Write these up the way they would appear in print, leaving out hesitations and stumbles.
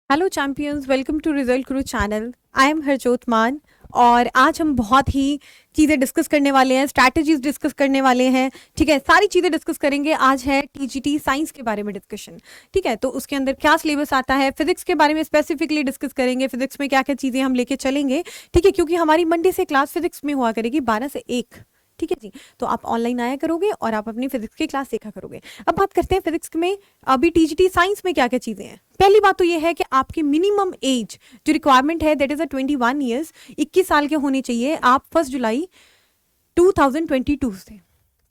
Hello champions, welcome to result guru channel. I am Harjot Mann और आज हम बहुत ही चीज़ें डिस्कस करने वाले हैं, स्ट्रैटेजीज डिस्कस करने वाले हैं। ठीक है, सारी चीज़ें डिस्कस करेंगे। आज है टीजीटी साइंस के बारे में डिस्कशन। ठीक है, तो उसके अंदर क्या सिलेबस आता है, फिजिक्स के बारे में स्पेसिफिकली डिस्कस करेंगे, फिजिक्स में क्या क्या चीज़ें हम लेके चलेंगे। ठीक है, क्योंकि हमारी मंडे से क्लास फिजिक्स में हुआ करेगी 12 से 1। ठीक है जी, तो आप ऑनलाइन आया करोगे और आप अपनी फिजिक्स की क्लास देखा करोगे। अब बात करते हैं फिजिक्स में अभी टीजीटी साइंस में क्या क्या चीजें हैं। पहली बात तो ये है कि आपकी मिनिमम एज जो रिक्वायरमेंट है दैट इज 21 ईयर्स, 21 साल के होने चाहिए आप 1 जुलाई 2022 से।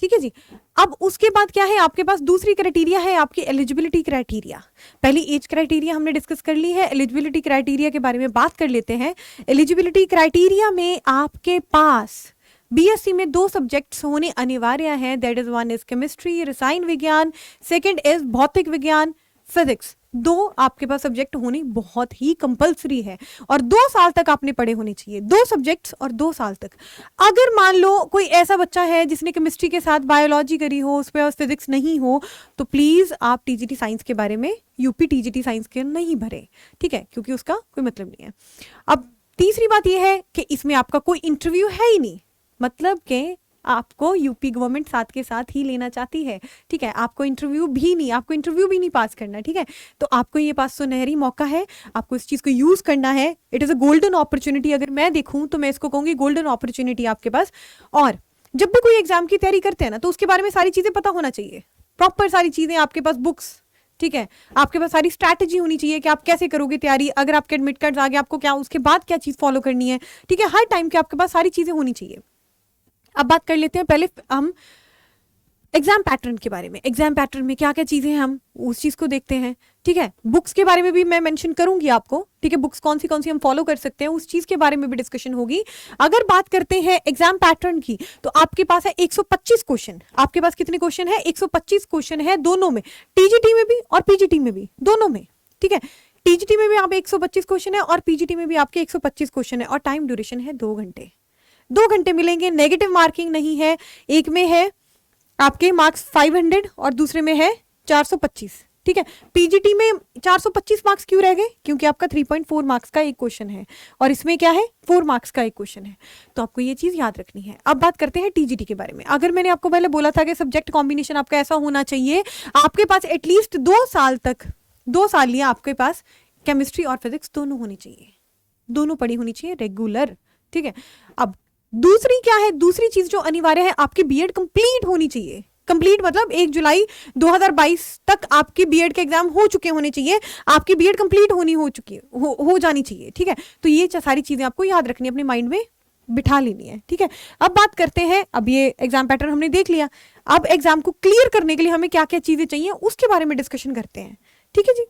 ठीक है जी। अब उसके बाद क्या है, आपके पास दूसरी क्राइटेरिया है आपकी एलिजिबिलिटी क्राइटेरिया। पहली एज क्राइटेरिया हमने डिस्कस कर ली है, एलिजिबिलिटी क्राइटेरिया के बारे में बात कर लेते हैं। एलिजिबिलिटी क्राइटेरिया में आपके पास बीएससी में 2 सब्जेक्ट्स होने अनिवार्य हैं, that is one is chemistry रसायन विज्ञान, सेकंड इज भौतिक विज्ञान फिजिक्स। 2 आपके पास सब्जेक्ट होने बहुत ही कंपलसरी है और 2 साल तक आपने पढ़े होने चाहिए, 2 सब्जेक्ट्स और 2 साल तक। अगर मान लो कोई ऐसा बच्चा है जिसने केमिस्ट्री के साथ बायोलॉजी करी हो, उस पर फिजिक्स नहीं हो, तो प्लीज आप टीजीटी साइंस के बारे में यूपी टीजीटी साइंस के नहीं भरे। ठीक है, क्योंकि उसका कोई मतलब नहीं है। अब तीसरी बात यह है कि इसमें आपका कोई इंटरव्यू है ही नहीं, मतलब कि आपको यूपी गवर्नमेंट साथ के साथ ही लेना चाहती है। ठीक है, आपको इंटरव्यू भी नहीं पास करना। ठीक है, तो आपको ये पास सुनहरी मौका है, आपको इस चीज को यूज करना है। It is a golden opportunity. अगर मैं देखूं तो मैं इसको कहूंगी गोल्डन अपॉर्चुनिटी आपके पास। और जब भी कोई एग्जाम की तैयारी करते हैं ना, तो उसके बारे में सारी चीजें पता होना चाहिए, प्रॉपर सारी चीजें आपके पास, बुक्स। ठीक है, आपके पास सारी स्ट्रैटेजी होनी चाहिए कि आप कैसे करोगे तैयारी। अगर आपके एडमिट कार्ड आ गए, आपको क्या उसके बाद क्या चीज फॉलो करनी है। ठीक है, हर टाइम के आपके पास सारी चीजें होनी चाहिए। अब बात कर लेते हैं पहले हम एग्जाम पैटर्न के बारे में। एग्जाम पैटर्न में क्या क्या चीजें हैं, हम उस चीज को देखते हैं। ठीक है, बुक्स के बारे में भी मैं मेंशन करूंगी आपको। ठीक है, बुक्स कौन सी हम फॉलो कर सकते हैं, उस चीज के बारे में भी डिस्कशन होगी। अगर बात करते हैं एग्जाम पैटर्न की, तो आपके पास है 125 क्वेश्चन। आपके पास कितने क्वेश्चन है? 125 क्वेश्चन है, दोनों में, टीजीटी में भी और पीजीटी में भी, दोनों में। ठीक है, टीजीटी में भी आप 125 क्वेश्चन है और पीजीटी में भी आपके 125 क्वेश्चन है और टाइम ड्यूरेशन है 2 घंटे। 2 घंटे मिलेंगे, नेगेटिव मार्किंग नहीं है। एक में है आपके मार्क्स 500 और दूसरे में है 425। ठीक है, पीजीटी में 425 मार्क्स क्यों रह गए? क्योंकि आपका 3.4 मार्क्स का एक क्वेश्चन है और इसमें क्या है, 4 मार्क्स का एक क्वेश्चन है। तो आपको ये चीज याद रखनी है। अब बात करते हैं टीजीटी के बारे में। अगर मैंने आपको पहले बोला था कि सब्जेक्ट कॉम्बिनेशन आपका ऐसा होना चाहिए, आपके पास एटलीस्ट 2 साल तक, 2 साल लिया आपके पास केमिस्ट्री और फिजिक्स दोनों होनी चाहिए, दोनों पढ़ी होनी चाहिए रेगुलर। ठीक है, अब दूसरी क्या है, दूसरी चीज जो अनिवार्य है, आपकी बीएड कंप्लीट होनी चाहिए। कंप्लीट मतलब 1 जुलाई 2022 तक आपके बीएड के एग्जाम हो चुके होने चाहिए, आपकी बीएड कंप्लीट होनी हो जानी चाहिए। ठीक है, तो ये सारी चीजें आपको याद रखनी है, अपने माइंड में बिठा लेनी है। ठीक है, अब बात करते हैं, अब ये एग्जाम पैटर्न हमने देख लिया। अब एग्जाम को क्लियर करने के लिए हमें क्या क्या चीजें चाहिए उसके बारे में डिस्कशन करते हैं। ठीक है जी।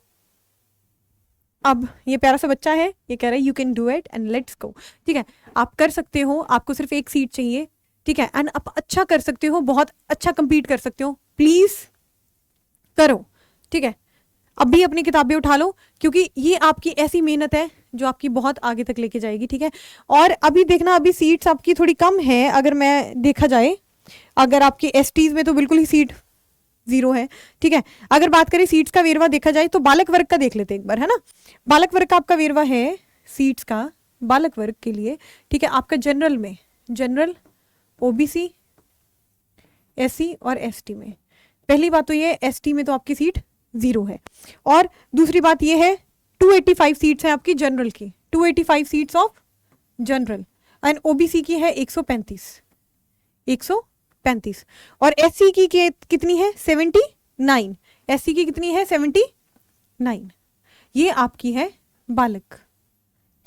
अब ये प्यारा सा बच्चा है, ये कह रहा है you can do it and let's go. ठीक है, आप कर सकते हो, आपको सिर्फ 1 सीट चाहिए। ठीक है, एंड आप अच्छा कर सकते हो, बहुत अच्छा कंपीट कर सकते हो, प्लीज करो। ठीक है, अब भी अपनी किताबें उठा लो, क्योंकि ये आपकी ऐसी मेहनत है जो आपकी बहुत आगे तक लेके जाएगी। ठीक है, और अभी देखना, अभी सीट्स आपकी थोड़ी कम है, अगर मैं देखा जाए, अगर आपकी एसटीज में तो बिल्कुल ही सीट 0 है। ठीक है, अगर बात करें सीट्स का वेरवा देखा जाए तो बालक वर्ग का देख लेते हैं एक बार, है ना। बालक वर्ग का आपका वेरवा है सीट्स का बालक वर्ग के लिए। ठीक है, आपका जनरल में, जनरल, ओबीसी, एससी और एसटी में, पहली बात तो ये एसटी में तो आपकी सीट 0 है। और दूसरी बात ये है 285 सीट्स हैं आपकी जनरल की, 285 seats of general, and OBC की है 135 और एससी की कितनी है 79। एससी की कितनी है 79। ये आपकी है बालक।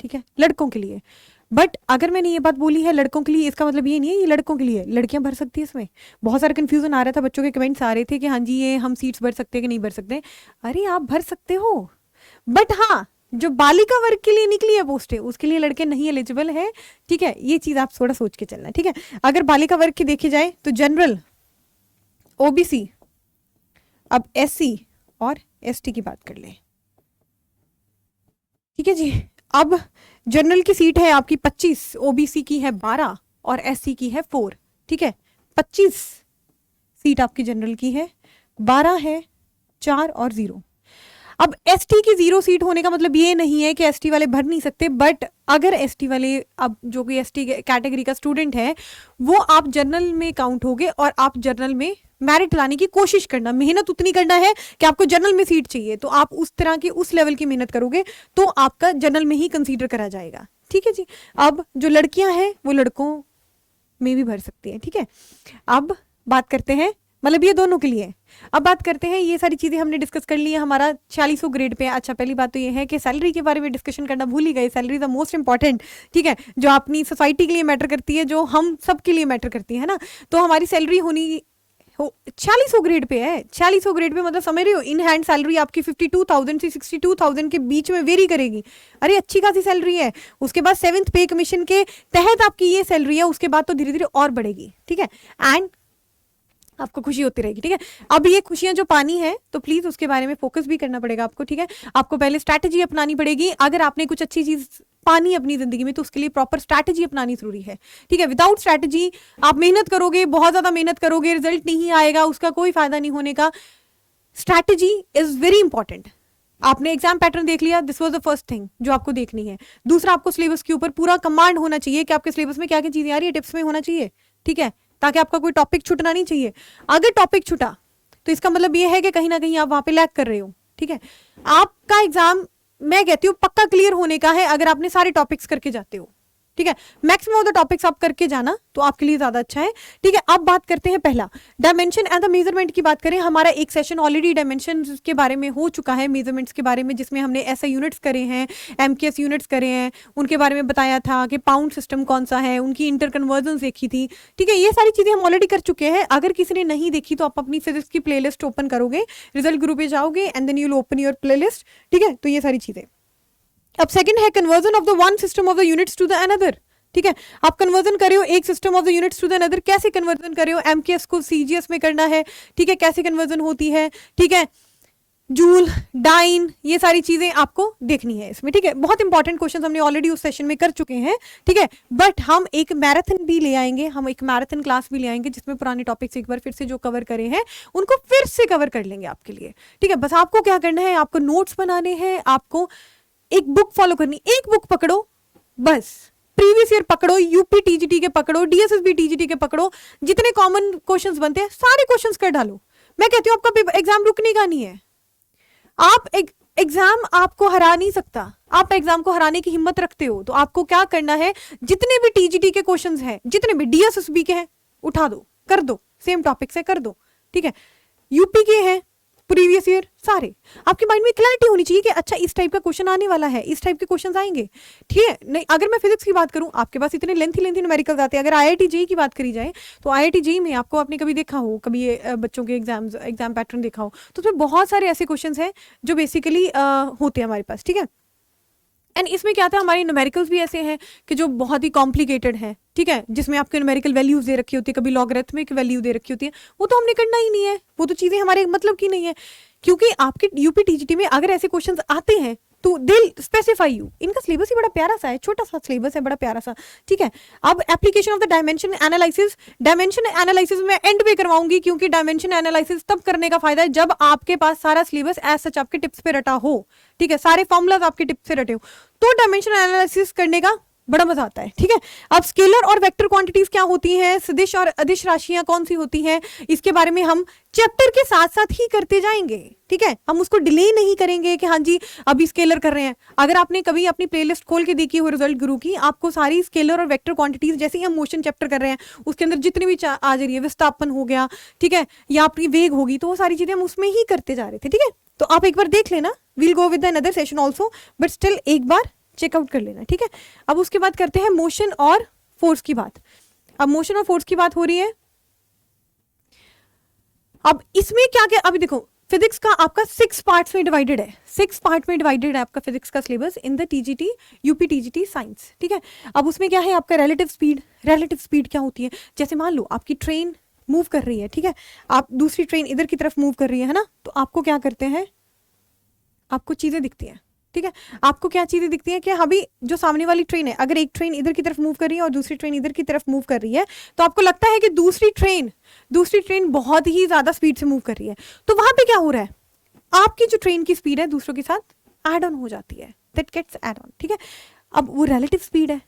ठीक है, लड़कों के लिए। बट अगर मैंने ये बात बोली है लड़कों के लिए, इसका मतलब ये नहीं है ये लड़कों के लिए, लड़कियां भर सकती है इसमें। बहुत सारा कंफ्यूजन आ रहा था, बच्चों के कमेंट्स आ रहे थे कि हाँ जी ये हम सीट्स भर सकते हैं कि नहीं भर सकते। अरे आप भर सकते हो, बट हाँ जो बालिका वर्ग के लिए निकली है पोस्टें, उसके लिए लड़के नहीं एलिजिबल है। ठीक है, ये चीज आप थोड़ा सोच के चलना। ठीक है, अगर बालिका वर्ग की देखी जाए तो जनरल, ओबीसी, अब एससी और एसटी की बात कर ले। ठीक है जी, अब जनरल की सीट है आपकी 25, ओबीसी की है 12 और एससी की है 4। ठीक है, 25 सीट आपकी जनरल की है, 12 है, 4 और 0। अब एसटी की 0 सीट होने का मतलब ये नहीं है कि एसटी वाले भर नहीं सकते, बट अगर एसटी वाले, अब जो भी एसटी कैटेगरी का स्टूडेंट है वो आप जनरल में काउंट होगे और आप जनरल में मेरिट लाने की कोशिश करना, मेहनत उतनी करना है कि आपको जनरल में सीट चाहिए तो आप उस तरह की उस लेवल की मेहनत करोगे तो आपका जनरल में ही कंसीडर करा जाएगा। ठीक है जी। अब जो लड़कियां हैं वो लड़कों में भी भर सकती है। ठीक है, अब बात करते हैं, मतलब ये दोनों के लिए है। अब बात करते हैं, ये सारी चीजें हमने डिस्कस कर ली है, हमारा 4600 ग्रेड पे है। अच्छा, पहली बात तो ये है कि सैलरी के बारे में डिस्कशन करना भूल ही गए। सैलरी द मोस्ट इंपॉर्टेंट, ठीक है, जो अपनी सोसाइटी के लिए मैटर करती है, जो हम सब के लिए मैटर करती है ना। तो हमारी सैलरी होनी 4600 ग्रेड पे है। 4600 ग्रेड पे मतलब समझ रहे हो, इन हैंड सैलरी आपकी 52,000 से 62,000 के बीच में वेरी करेगी। अरे अच्छी खासी सैलरी है। उसके बाद 7th पे कमीशन के तहत आपकी ये सैलरी है, उसके बाद तो धीरे धीरे और बढ़ेगी। ठीक है, एंड आपको खुशी होती रहेगी। ठीक है, अब ये खुशियां जो पानी है तो प्लीज उसके बारे में फोकस भी करना पड़ेगा आपको। ठीक है, आपको पहले स्ट्रैटेजी अपनानी पड़ेगी। अगर आपने कुछ अच्छी चीज पानी अपनी जिंदगी में तो उसके लिए प्रॉपर स्ट्रैटेजी अपनानी जरूरी है। ठीक है, विदाउट स्ट्रैटेजी आप मेहनत करोगे, बहुत ज्यादा मेहनत करोगे, रिजल्ट नहीं आएगा, उसका कोई फायदा नहीं होने का। Strategy is very important. आपने एग्जाम पैटर्न देख लिया, this was the first thing जो आपको देखनी है। दूसरा, आपको सिलेबस के ऊपर पूरा कमांड होना चाहिए कि आपके सिलेबस में क्या क्या चीजें आ रही है, टिप्स में होना चाहिए। ठीक है, ताकि आपका कोई टॉपिक छूटना नहीं चाहिए। अगर टॉपिक छूटा तो इसका मतलब ये है कि कहीं ना कहीं आप वहां पे लैग कर रहे हो। ठीक है, आपका एग्जाम मैं कहती हूँ पक्का क्लियर होने का है अगर आपने सारे टॉपिक्स करके जाते हो। ठीक है, मैक्सिमम ऑफ द टॉपिक्स आप करके जाना तो आपके लिए ज्यादा अच्छा है। ठीक है, अब बात करते हैं पहला डायमेंशन एंड द मेजरमेंट की बात करें। हमारा एक सेशन ऑलरेडी डायमेंशन के बारे में हो चुका है, मेजरमेंट्स के बारे में, जिसमें हमने ऐसा यूनिट्स करे हैं, एमकेएस यूनिट्स करे हैं, उनके बारे में बताया था कि पाउंड सिस्टम कौन सा है, उनकी इंटर कन्वर्जन देखी थी। ठीक है, ये सारी चीजें हम ऑलरेडी कर चुके हैं। अगर किसी ने नहीं देखी तो आप अपनी फिजिक्स की प्लेलिस्ट ओपन करोगे, रिजल्ट ग्रुप पे जाओगे and then you will open your playlist. ठीक है, तो ये सारी चीजें। अब सेकंड है conversion of the one system of the units to the another. ठीक है, आप कन्वर्जन कर रहे हो एक system of the units to the another, कैसे कन्वर्जन कर रहे हो, एमकेएस को सीजीएस में करना है। ठीक है, कैसे कन्वर्जन होती है। ठीक है, जूल, डाइन, ये सारी चीजें आपको देखनी है इसमें। ठीक है, बहुत इंपॉर्टेंट क्वेश्चन हमने ऑलरेडी उस सेशन में कर चुके हैं। ठीक है, बट हम एक मैराथन भी ले आएंगे, हम एक मैराथन क्लास भी ले आएंगे जिसमें पुराने टॉपिक्स एक बार फिर से जो कवर करे हैं उनको फिर से कवर कर लेंगे आपके लिए। ठीक है, बस आपको क्या करना है, आपको नोट्स बनाने हैं, आपको एक बुक फॉलो करनी, एक बुक पकड़ो बस, प्रीवियस ईयर पकड़ो, यूपी टीजीटी के पकड़ो, डीएसएसबी टीजीटी के पकड़ो, जितने कॉमन क्वेश्चंस बनते हैं सारे क्वेश्चंस कर डालो। मैं कहती हूँ आपका एग्जाम रुकने का नहीं है। आप एग्जाम आपको हरा नहीं सकता। आप एग्जाम को हराने की हिम्मत रखते हो तो आपको क्या करना है, जितने भी टीजीटी के क्वेश्चंस हैं, जितने भी डीएसएसबी के हैं, उठा दो, कर दो, सेम टॉपिक से कर दो। ठीक है, यूपी के हैं, प्रीवियस ईयर, सारे। आपके माइंड में क्लैरिटी होनी चाहिए कि अच्छा इस टाइप का क्वेश्चन आने वाला है, इस टाइप के क्वेश्चन आएंगे। ठीक है, नहीं अगर मैं फिजिक्स की बात करूं, आपके पास इतने लेंथी न्यूमेरिकल्स आते हैं। अगर आईआईटी जेईई की बात करी जाए तो आईआईटी जेईई में आपको आपने कभी देखा हो, कभी बच्चों के एग्जाम पैटर्न देखा हो, तो उसमें बहुत सारे ऐसे क्वेश्चन हैं जो बेसिकली होते हैं हमारे पास। ठीक है, एंड इसमें क्या था, हमारी न्यूमेरिकल्स भी ऐसे हैं कि जो बहुत ही कॉम्प्लिकेटेड है। ठीक है, जिसमें आपके न्यूमेरिकल वैल्यूज दे रखी होती है, कभी लॉगरिथमिक वैल्यू दे रखी होती है, वो तो हमने करना ही नहीं है, वो तो चीजें हमारे मतलब की नहीं है। क्योंकि आपके यूपी टीजीटी में अगर ऐसे क्वेश्चंस आते हैं तो दे स्पेसिफाई यू, इनका सिलेबस ही बड़ा प्यारा सा है, छोटा सा सिलेबस है, बड़ा प्यारा सा। ठीक है, अब application of the dimension analysis में एंड पे करवाऊंगी, क्योंकि डायमेंशन एनालिसिस तब करने का फायदा है जब आपके पास सारा सिलेबस एज सच आपके टिप्स पे रटा हो। ठीक है, सारे फॉर्मुलाज आपके टिप्स से रटे हो, तो डायमेंशन एनालिसिस करने का बड़ा मजा आता है। ठीक है, अब स्केलर और वेक्टर क्वांटिटीज क्या होती हैं, सदिश और अदिश राशियां कौन सी होती हैं, इसके बारे में हम चैप्टर के साथ साथ ही करते जाएंगे। ठीक है, हम उसको डिले नहीं करेंगे कि हाँ जी अभी स्केलर कर रहे हैं। अगर आपने कभी अपनी प्लेलिस्ट खोल के देखी हो रिजल्ट गुरु की, आपको सारी स्केलर और वेक्टर क्वांटिटीज, जैसे ही हम मोशन चैप्टर कर रहे हैं उसके अंदर जितनी भी आ जा रही है, विस्थापन हो गया, ठीक है, या अपनी वेग होगी, तो वो सारी चीजें हम उसमें ही करते जा रहे थे। ठीक है, तो आप एक बार देख लेना, we'll go with another session also, but still एक बार चेकआउट कर लेना। ठीक है, अब उसके बाद करते हैं मोशन और फोर्स की बात। अब मोशन और फोर्स की बात हो रही है। अब इसमें क्या क्या, अभी देखो फिजिक्स का आपका 6 पार्ट्स में डिवाइडेड है, 6 पार्ट में डिवाइडेड है आपका फिजिक्स का syllabus in the TGT UP TGT science. ठीक है, अब उसमें क्या है आपका रिलेटिव स्पीड क्या होती है, जैसे मान लो आपकी ट्रेन मूव कर रही है। ठीक है, आप दूसरी ट्रेन इधर की तरफ मूव कर रही है ना, तो आपको क्या करते हैं, आपको चीजें दिखती हैं। ठीक है, आपको क्या चीजें दिखती हैं कि अभी जो सामने वाली ट्रेन है, अगर एक ट्रेन इधर की तरफ मूव कर रही है और दूसरी ट्रेन इधर की तरफ मूव कर रही है, तो आपको लगता है कि दूसरी ट्रेन बहुत ही ज्यादा स्पीड से मूव कर रही है। तो वहां पे क्या हो रहा है, आपकी जो ट्रेन की स्पीड है दूसरों के साथ ऐड ऑन हो जाती है, दैट गेट्स ऐड ऑन, ठीक है। अब वो रिलेटिव स्पीड है।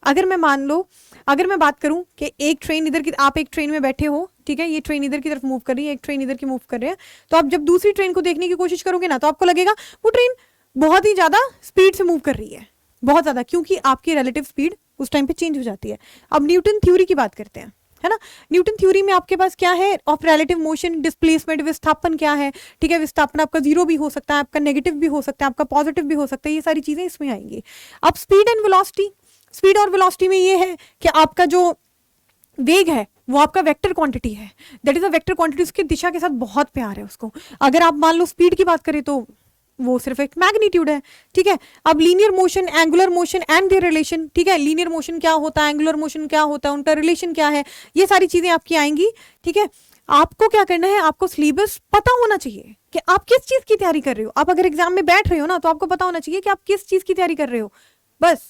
अगर मैं मान लो, अगर मैं बात करूं कि एक ट्रेन इधर की, आप एक ट्रेन में बैठे हो, ठीक है, ये ट्रेन इधर की तरफ मूव कर रही है, एक ट्रेन इधर की मूव कर रही है, तो आप जब दूसरी ट्रेन को देखने की कोशिश करोगे ना, तो आपको लगेगा वो ट्रेन बहुत ही ज्यादा स्पीड से मूव कर रही है, बहुत ज्यादा, क्योंकि आपकी रिलेटिव स्पीड उस टाइम पे चेंज हो जाती है। अब न्यूटन थ्योरी की बात करते हैं, है ना। न्यूटन थ्योरी में आपके पास क्या है, ऑफ रिलेटिव मोशन, डिस्प्लेसमेंट, विस्थापन क्या है, ठीक है। विस्थापन आपका जीरो भी हो सकता है, आपका नेगेटिव भी हो सकता है, आपका पॉजिटिव भी हो सकता है, ये सारी चीजें इसमें आएंगी। अब स्पीड एंड वेलोसिटी, स्पीड और वेलोसिटी में ये है कि आपका जो वेग है वो आपका वेक्टर क्वांटिटी है, that is a vector quantity, उसकी दिशा के साथ बहुत प्यार है उसको। अगर आप मान लो स्पीड की बात करें तो वो सिर्फ एक मैग्नीट्यूड है, ठीक है। अब linear motion, angular motion and there relation, ठीक है, लीनियर मोशन क्या होता है, एंगुलर मोशन क्या होता है, उनका रिलेशन क्या है, ये सारी चीजें आपकी आएंगी, ठीक है। आपको क्या करना है, आपको सिलेबस पता होना चाहिए कि आप किस चीज की तैयारी कर रहे हो। आप अगर एग्जाम में बैठ रहे हो ना, तो आपको पता होना चाहिए कि आप किस चीज की तैयारी कर रहे हो, बस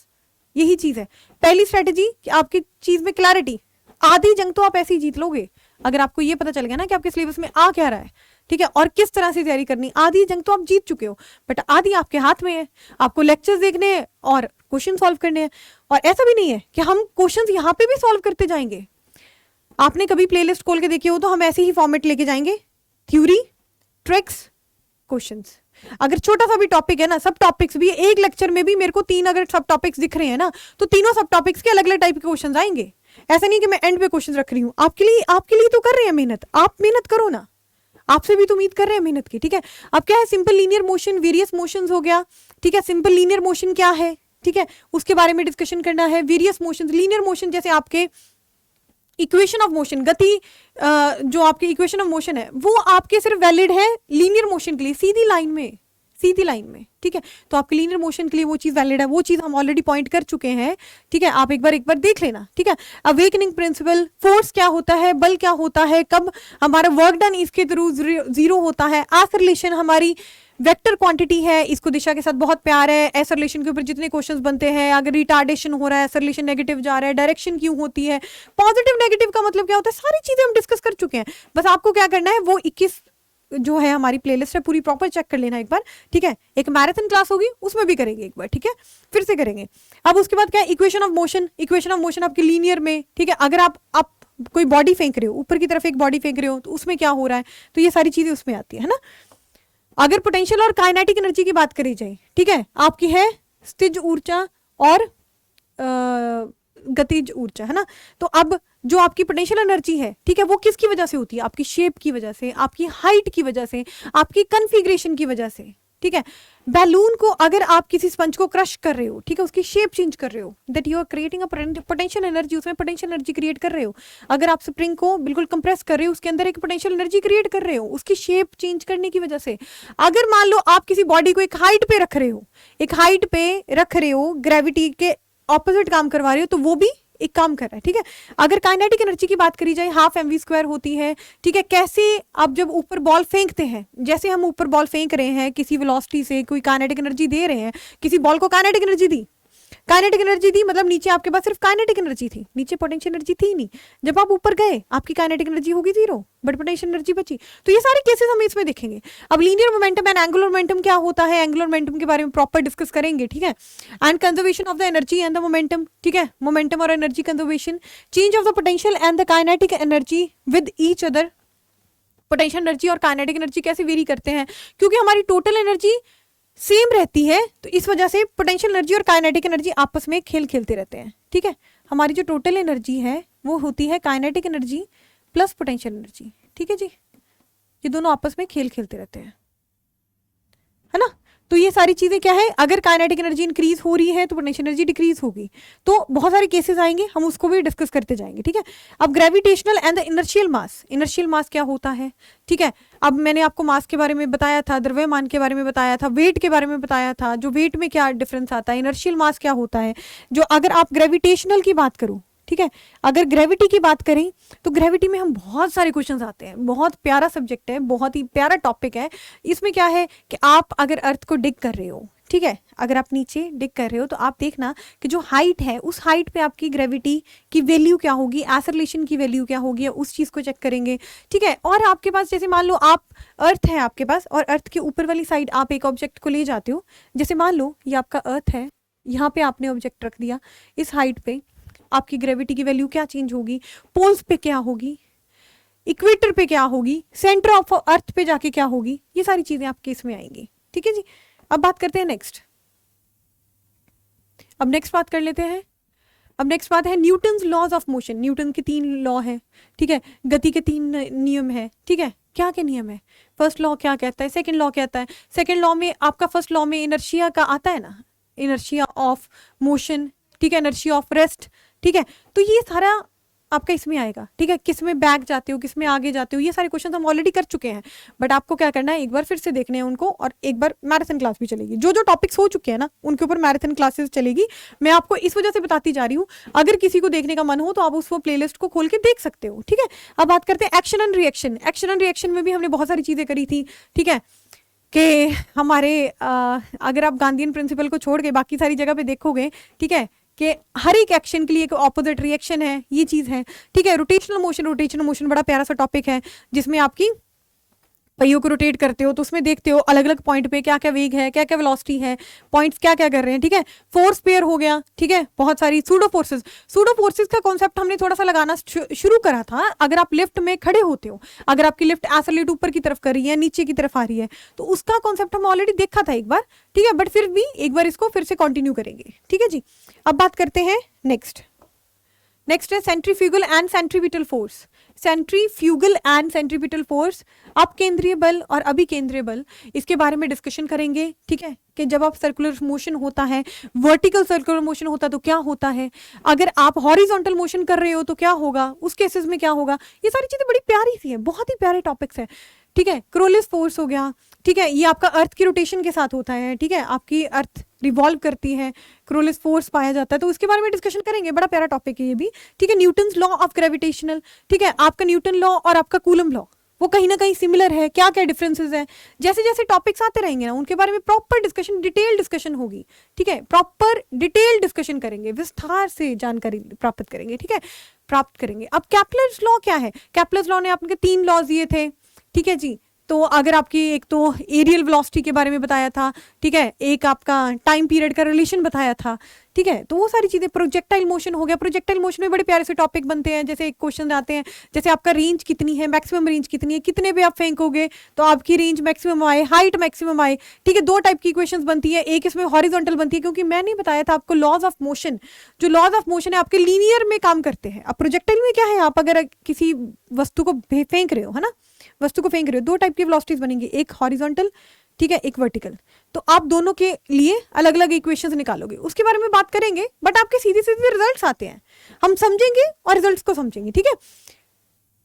यही चीज है। पहली स्ट्रेटेजी कि आपकी चीज में क्लैरिटी। आधी जंग तो आप ऐसे ही जीत लोगे अगर आपको ये पता चल गया ना कि आपके सिलेबस में आ क्या रहा है, ठीक है, और किस तरह से तैयारी करनी। आधी जंग तो आप जीत चुके हो, बट आधी आपके हाथ में है। आपको लेक्चर्स देखने हैं और क्वेश्चन सॉल्व करने हैं। और ऐसा भी नहीं है कि हम क्वेश्चंस यहाँ पे भी सॉल्व करते जाएंगे। आपने कभी प्लेलिस्ट खोल के देखी हो तो हम ऐसे ही फॉर्मेट लेके जाएंगे, थ्योरी, ट्रिक्स, क्वेश्चंस। अगर छोटा सा भी टॉपिक है ना, सब टॉपिक्स भी एक लेक्चर में भी मेरे को 3 अगर सब टॉपिक्स दिख रहे हैं ना, तो तीनों सब टॉपिक्स के अलग अलग टाइप के क्वेश्चंस आएंगे। ऐसा नहीं कि मैं एंड पे क्वेश्चंस रख रही हूँ, आपके लिए तो कर रहे हैं मेहनत, आप मेहनत करो ना, आपसे भी तो उम्मीद कर रहे हैं मेहनत की, ठीक है। अब क्या है, simple linear motion, various motions हो गया, ठीक है। सिंपल लीनियर मोशन क्या है, ठीक है, उसके बारे में डिस्कशन करना है। वेरियस मोशन, लीनियर मोशन जैसे आपके इक्वेशन ऑफ मोशन, गति, जो आपकी इक्वेशन ऑफ मोशन है वो आपके सिर्फ वैलिड है लीनियर मोशन के लिए, सीधी लाइन में, सीधी लाइन में, ठीक है। तो आपके लीनियर मोशन के लिए वो चीज वैलिड है, वो चीज हम ऑलरेडी पॉइंट कर चुके हैं, ठीक है। आप एक बार देख लेना, ठीक है। अवेकनिंग प्रिंसिपल, फोर्स क्या होता है, बल क्या होता है, कब हमारा वर्क डन इसके थ्रू जीरो होता है। एक्सेलरेशन हमारी वेक्टर क्वांटिटी है, इसको दिशा के साथ बहुत प्यार है। एक्सेलरेशन के ऊपर जितने क्वेश्चंस बनते हैं, अगर रिटार्डेशन हो रहा है, एक्सेलरेशन नेगेटिव जा रहा है, डायरेक्शन क्यों होती है, पॉजिटिव नेगेटिव का मतलब क्या होता है, सारी चीजें हम डिस्कस कर चुके हैं। बस आपको क्या करना है, वो 21 जो है हमारी प्लेलिस्ट है पूरी प्रॉपर चेक कर लेना एक बार, ठीक है। एक मैराथन क्लास होगी उसमें भी करेंगे एक बार, ठीक है, फिर से करेंगे। अब उसके बाद क्या है, equation of motion. Equation of motion आपकी लीनियर में, ठीक है। अगर आप कोई बॉडी फेंक रहे हो, ऊपर की तरफ एक बॉडी फेंक रहे हो, तो उसमें क्या हो रहा है, तो ये सारी चीजें उसमें आती है ना। अगर पोटेंशियल और काइनेटिक एनर्जी की बात करी जाए, ठीक है, आपकी है स्थिज ऊर्जा और गतिज ऊर्जा, है ना। तो अब जो आपकी पोटेंशियल एनर्जी है, ठीक है, वो किसकी वजह से होती है, आपकी शेप की वजह से, आपकी हाइट की वजह से, आपकी कन्फिग्रेशन की वजह से, ठीक है। बैलून को अगर आप किसी स्पंज को क्रश कर रहे हो, ठीक है, उसकी शेप चेंज कर रहे हो, that you are creating a potential energy, उसमें पोटेंशियल एनर्जी क्रिएट कर रहे हो। अगर आप स्प्रिंग को बिल्कुल कंप्रेस कर रहे हो, उसके अंदर एक पोटेंशियल एनर्जी क्रिएट कर रहे हो, उसकी शेप चेंज करने की वजह से। अगर मान लो आप किसी बॉडी को एक हाइट पे रख रहे हो, एक हाइट पे रख रहे हो, ग्रेविटी के ऑपोजिट काम करवा रहे हो, तो वो भी एक काम कर रहा है, ठीक है। अगर काइनेटिक एनर्जी की बात करी जाए, हाफ mv² होती है, ठीक है। कैसे आप जब ऊपर बॉल फेंकते हैं, जैसे हम ऊपर बॉल फेंक रहे हैं किसी वेलोसिटी से, कोई काइनेटिक एनर्जी दे रहे हैं, किसी बॉल को काइनेटिक एनर्जी दी, काइनेटिक एनर्जी दी, मतलब नीचे आपके पास सिर्फ काइनेटिक एनर्जी थी, नीचे पोटेंशियल एनर्जी थी नहीं। जब आप ऊपर गए आपकी काइनेटिक एनर्जी होगी 0, बट पोटेंशियल एनर्जी बची। तो ये सारे केसेस हम इसमें देखेंगे। अब linear momentum and angular momentum क्या होता है, एंगुलर मोमेंटम के बारे में प्रॉपर डिस्कस करेंगे, ठीक है। And conservation of the energy and the momentum, ठीक है, मोमेंटम और energy conservation, change of the potential and the kinetic energy with each other. Potential energy और काइनेटिक एनर्जी कैसे वेरी करते हैं, क्योंकि हमारी टोटल एनर्जी सेम रहती है, तो इस वजह से पोटेंशियल एनर्जी और काइनेटिक एनर्जी आपस में खेल खेलते रहते हैं, ठीक है। हमारी जो टोटल एनर्जी है वो होती है kinetic energy plus potential energy, ठीक है जी। ये दोनों आपस में खेल खेलते रहते हैं, है ना। तो ये सारी चीजें क्या है, अगर काइनेटिक एनर्जी इंक्रीज हो रही है तो पोटेंशियल एनर्जी डिक्रीज होगी। तो बहुत सारे केसेस आएंगे, हम उसको भी डिस्कस करते जाएंगे, ठीक है। अब gravitational and the inertial mass. Inertial mass क्या होता है, ठीक है। अब मैंने आपको मास के बारे में बताया था, द्रव्यमान के बारे में बताया था, वेट के बारे में बताया था, जो वेट में क्या डिफरेंस आता है। इनर्शियल मास क्या होता है, जो अगर आप ग्रेविटेशनल की बात करूं, ठीक है, अगर ग्रेविटी की बात करें तो ग्रेविटी में हम बहुत सारे क्वेश्चंस आते हैं। बहुत प्यारा सब्जेक्ट है, बहुत ही प्यारा टॉपिक है। इसमें क्या है कि आप अगर अर्थ को डिग कर रहे हो, ठीक है, अगर आप नीचे डिग कर रहे हो तो आप देखना कि जो हाइट है उस हाइट पे आपकी ग्रेविटी की वैल्यू क्या होगी, एक्सेलरेशन की वैल्यू क्या होगी, उस चीज़ को चेक करेंगे। ठीक है, और आपके पास जैसे मान लो आप अर्थ है आपके पास और अर्थ के ऊपर वाली साइड आप एक ऑब्जेक्ट को ले जाते हो, जैसे मान लो ये आपका अर्थ है, यहाँ पे आपने ऑब्जेक्ट रख दिया, इस हाइट पे आपकी ग्रेविटी की वैल्यू क्या चेंज होगी, पोल्स पे क्या होगी, इक्वेटर पे क्या होगी, सेंटर ऑफ अर्थ पे जाके क्या होगी, ये सारी चीजें आपके इसमें आएंगी। ठीक है जी, अब बात करते हैं नेक्स्ट। अब नेक्स्ट बात कर लेते हैं। अब नेक्स्ट बात है Newton's laws of motion. Newton के 3 लॉ हैं, ठीक है, गति के 3 नियम है। ठीक है, क्या क्या नियम है, फर्स्ट लॉ क्या कहता है, सेकंड लॉ कहता है। सेकंड लॉ में आपका फर्स्ट लॉ में इनर्शिया का आता है ना, इनर्शिया ऑफ मोशन, ठीक है, इनर्शिया ऑफ रेस्ट। ठीक है, तो ये सारा आपका इसमें आएगा। ठीक है, किस में बैक जाते हो, किस में आगे जाते हो, ये सारे क्वेश्चन हम ऑलरेडी कर चुके हैं, बट आपको क्या करना है, एक बार फिर से देखने हैं उनको, और एक बार मैराथन क्लास भी चलेगी। जो जो टॉपिक्स हो चुके हैं ना उनके ऊपर मैराथन क्लासेस चलेगी। मैं आपको इस वजह से बताती जा रही हूँ, अगर किसी को देखने का मन हो तो आप उस प्लेलिस्ट को खोल के देख सकते हो। ठीक है, अब बात करते हैं action and reaction. Action and reaction में भी हमने बहुत सारी चीजें करी थी। ठीक है, कि हमारे अगर आप गांधीयन प्रिंसिपल को छोड़ के बाकी सारी जगह पे देखोगे, ठीक है, कि हर एक एक्शन के लिए एक ऑपोजिट रिएक्शन है, ये चीज है। ठीक है, रोटेशनल मोशन, रोटेशनल मोशन बड़ा प्यारा सा टॉपिक है, जिसमें आपकी पहियों को रोटेट करते हो तो उसमें देखते हो अलग अलग पॉइंट पे क्या क्या वेग है, क्या क्या वेलोसिटी है, पॉइंट्स क्या क्या कर रहे हैं। ठीक है, फोर्स पेयर हो गया। ठीक है, बहुत सारी सूडो फोर्सेस। सूडो फोर्सेस का कॉन्सेप्ट हमने थोड़ा सा लगाना शुरू करा था। अगर आप लिफ्ट में खड़े होते हो, अगर आपकी लिफ्ट एक्सेलरेट ऊपर की तरफ कर रही है, नीचे की तरफ आ रही है, तो उसका कॉन्सेप्ट हम ऑलरेडी देखा था एक बार। ठीक है, बट फिर भी एक बार इसको फिर से कंटिन्यू करेंगे। ठीक है जी, अब बात करते हैं नेक्स्ट। नेक्स्ट है centrifugal and centripetal force. Centrifugal and centripetal force, अपकेंद्रीय बल और अभिकेंद्रीय बल, इसके बारे में डिस्कशन करेंगे। ठीक है, कि जब आप सर्कुलर मोशन होता है, वर्टिकल सर्कुलर मोशन होता है तो क्या होता है, अगर आप हॉरिजॉन्टल मोशन कर रहे हो तो क्या होगा, उस केसेस में क्या होगा, ये सारी चीजें बड़ी प्यारी सी है, बहुत ही प्यारे टॉपिक्स है। ठीक है, क्रोलिस फोर्स हो गया। ठीक है, ये आपका अर्थ की रोटेशन के साथ होता है। ठीक है, आपकी अर्थ रिवॉल्व करती है, क्रोलिस फोर्स पाया जाता है, तो उसके बारे में डिस्कशन करेंगे, बड़ा प्यारा टॉपिक है ये भी। ठीक है, न्यूटन्स लॉ ऑफ ग्रेविटेशनल। ठीक है, आपका न्यूटन लॉ और आपका कूलम लॉ वो कहीं ना कहीं सिमिलर है, क्या क्या डिफरेंसेस है। जैसे जैसे टॉपिक्स आते रहेंगे ना उनके बारे में प्रॉपर डिस्कशन, डिटेल डिस्कशन होगी। ठीक है, प्रॉपर डिटेल डिस्कशन करेंगे, विस्तार से जानकारी प्राप्त करेंगे। ठीक है, प्राप्त करेंगे। अब कैप्लर्स लॉ क्या है, कैप्लर्स लॉ ने आपके 3 लॉज दिए थे। ठीक है जी, तो अगर आपकी एक तो एरियल वेलोसिटी के बारे में बताया था, ठीक है, एक आपका टाइम पीरियड का रिलेशन बताया था। ठीक है, तो वो सारी चीजें, प्रोजेक्टाइल मोशन हो गया। प्रोजेक्टाइल मोशन में बड़े प्यारे से टॉपिक बनते हैं, जैसे एक क्वेश्चन आते हैं, जैसे आपका रेंज कितनी है, मैक्सिमम रेंज कितनी है, कितने पे आप फेंकोगे तो आपकी रेंज मैक्सिमम आए, हाइट मैक्सिमम आए। ठीक है, 2 टाइप की इक्वेशंस बनती है, एक इसमें हॉरिजॉन्टल बनती है, क्योंकि मैंने बताया था आपको लॉज ऑफ मोशन, जो लॉज ऑफ मोशन है आपके लीनियर में काम करते हैं। अब प्रोजेक्टाइल में क्या है, आप अगर किसी वस्तु को फेंक रहे हो, है ना, वस्तु को फेंक रहे हो, 2 टाइप की वेलोसिटीज बनेंगी, एक हॉरिजॉन्टल, ठीक है, एक वर्टिकल। तो आप दोनों के लिए अलग अलग इक्वेशंस निकालोगे, उसके बारे में बात करेंगे, बट आपके सीधे सीधे रिजल्ट्स आते हैं, हम समझेंगे और रिजल्ट्स को समझेंगे। ठीक है,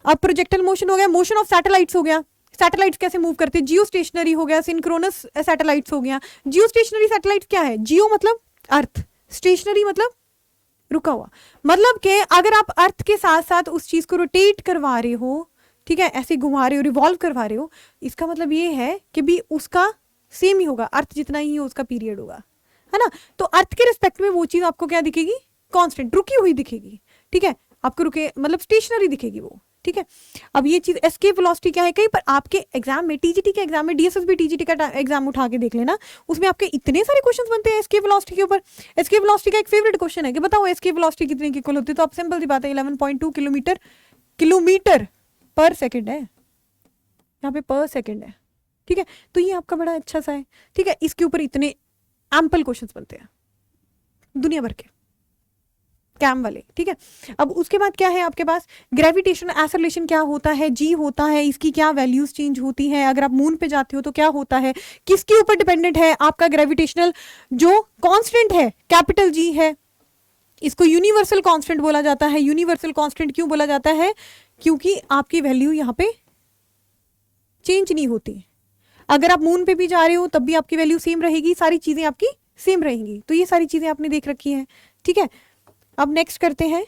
अब प्रोजेक्टाइल मोशन हो गया, मोशन ऑफ सैटेलाइट्स हो गया, सैटेलाइट्स कैसे मूव करते हैं, जियो स्टेशनरी हो गया, सिंक्रोनस सैटेलाइट्स हो गया। जियो स्टेशनरी सैटेलाइट्स क्या है, जियो मतलब अर्थ, स्टेशनरी मतलब रुका हुआ, मतलब कि अगर आप अर्थ के साथ साथ उस चीज को रोटेट करवा रहे हो, ठीक है, ऐसे घुमा रहे हो, रिवॉल्व करवा रहे हो, इसका मतलब ये है कि भी उसका सेम ही होगा, अर्थ जितना ही हो उसका पीरियड होगा, है ना। तो अर्थ के रिस्पेक्ट में वो चीज आपको क्या दिखेगी, कांस्टेंट, रुकी हुई दिखेगी। ठीक है, आपको रुके मतलब स्टेशनरी दिखेगी वो। ठीक है, अब ये चीज एस्केप वेलोसिटी क्या है, कहीं पर आपके एग्जाम में, टीजीटी के एग्जाम में, डीएसएसबी टीजीटी का एग्जाम उठा के देख लेना, उसमें आपके इतने सारे क्वेश्चंस बनते हैं एस्केप वेलोसिटी के ऊपर। एस्केप वेलोसिटी का एक फेवरेट क्वेश्चन है कि बताओ एस्केप वेलोसिटी कितने की इक्वल होती है, तो आप सिंपल सी बात है 11.2 किलोमीटर पर सेकंड है, यहाँ पे पर सेकंड है। ठीक है, तो ये आपका बड़ा अच्छा सा है। ठीक है, इसके ऊपर इतने एम्पल क्वेश्चंस बनते हैं दुनिया भर के कैम वाले। ठीक है, अब उसके बाद क्या है आपके पास, ग्रेविटेशन एक्सेलरेशन क्या होता है, जी होता है, इसकी क्या वैल्यूज चेंज होती है, अगर आप मून पे जाते हो तो क्या होता है, किसके ऊपर डिपेंडेंट है आपका ग्रेविटेशनल जो कांस्टेंट है, कैपिटल जी है, इसको यूनिवर्सल कांस्टेंट बोला जाता है। यूनिवर्सल कांस्टेंट क्यों बोला जाता है, क्योंकि आपकी वैल्यू यहाँ पे चेंज नहीं होती, अगर आप मून पे भी जा रहे हो तब भी आपकी वैल्यू सेम रहेगी, सारी चीजें आपकी सेम रहेंगी। तो ये सारी चीजें आपने देख रखी हैं। ठीक है, अब नेक्स्ट करते हैं,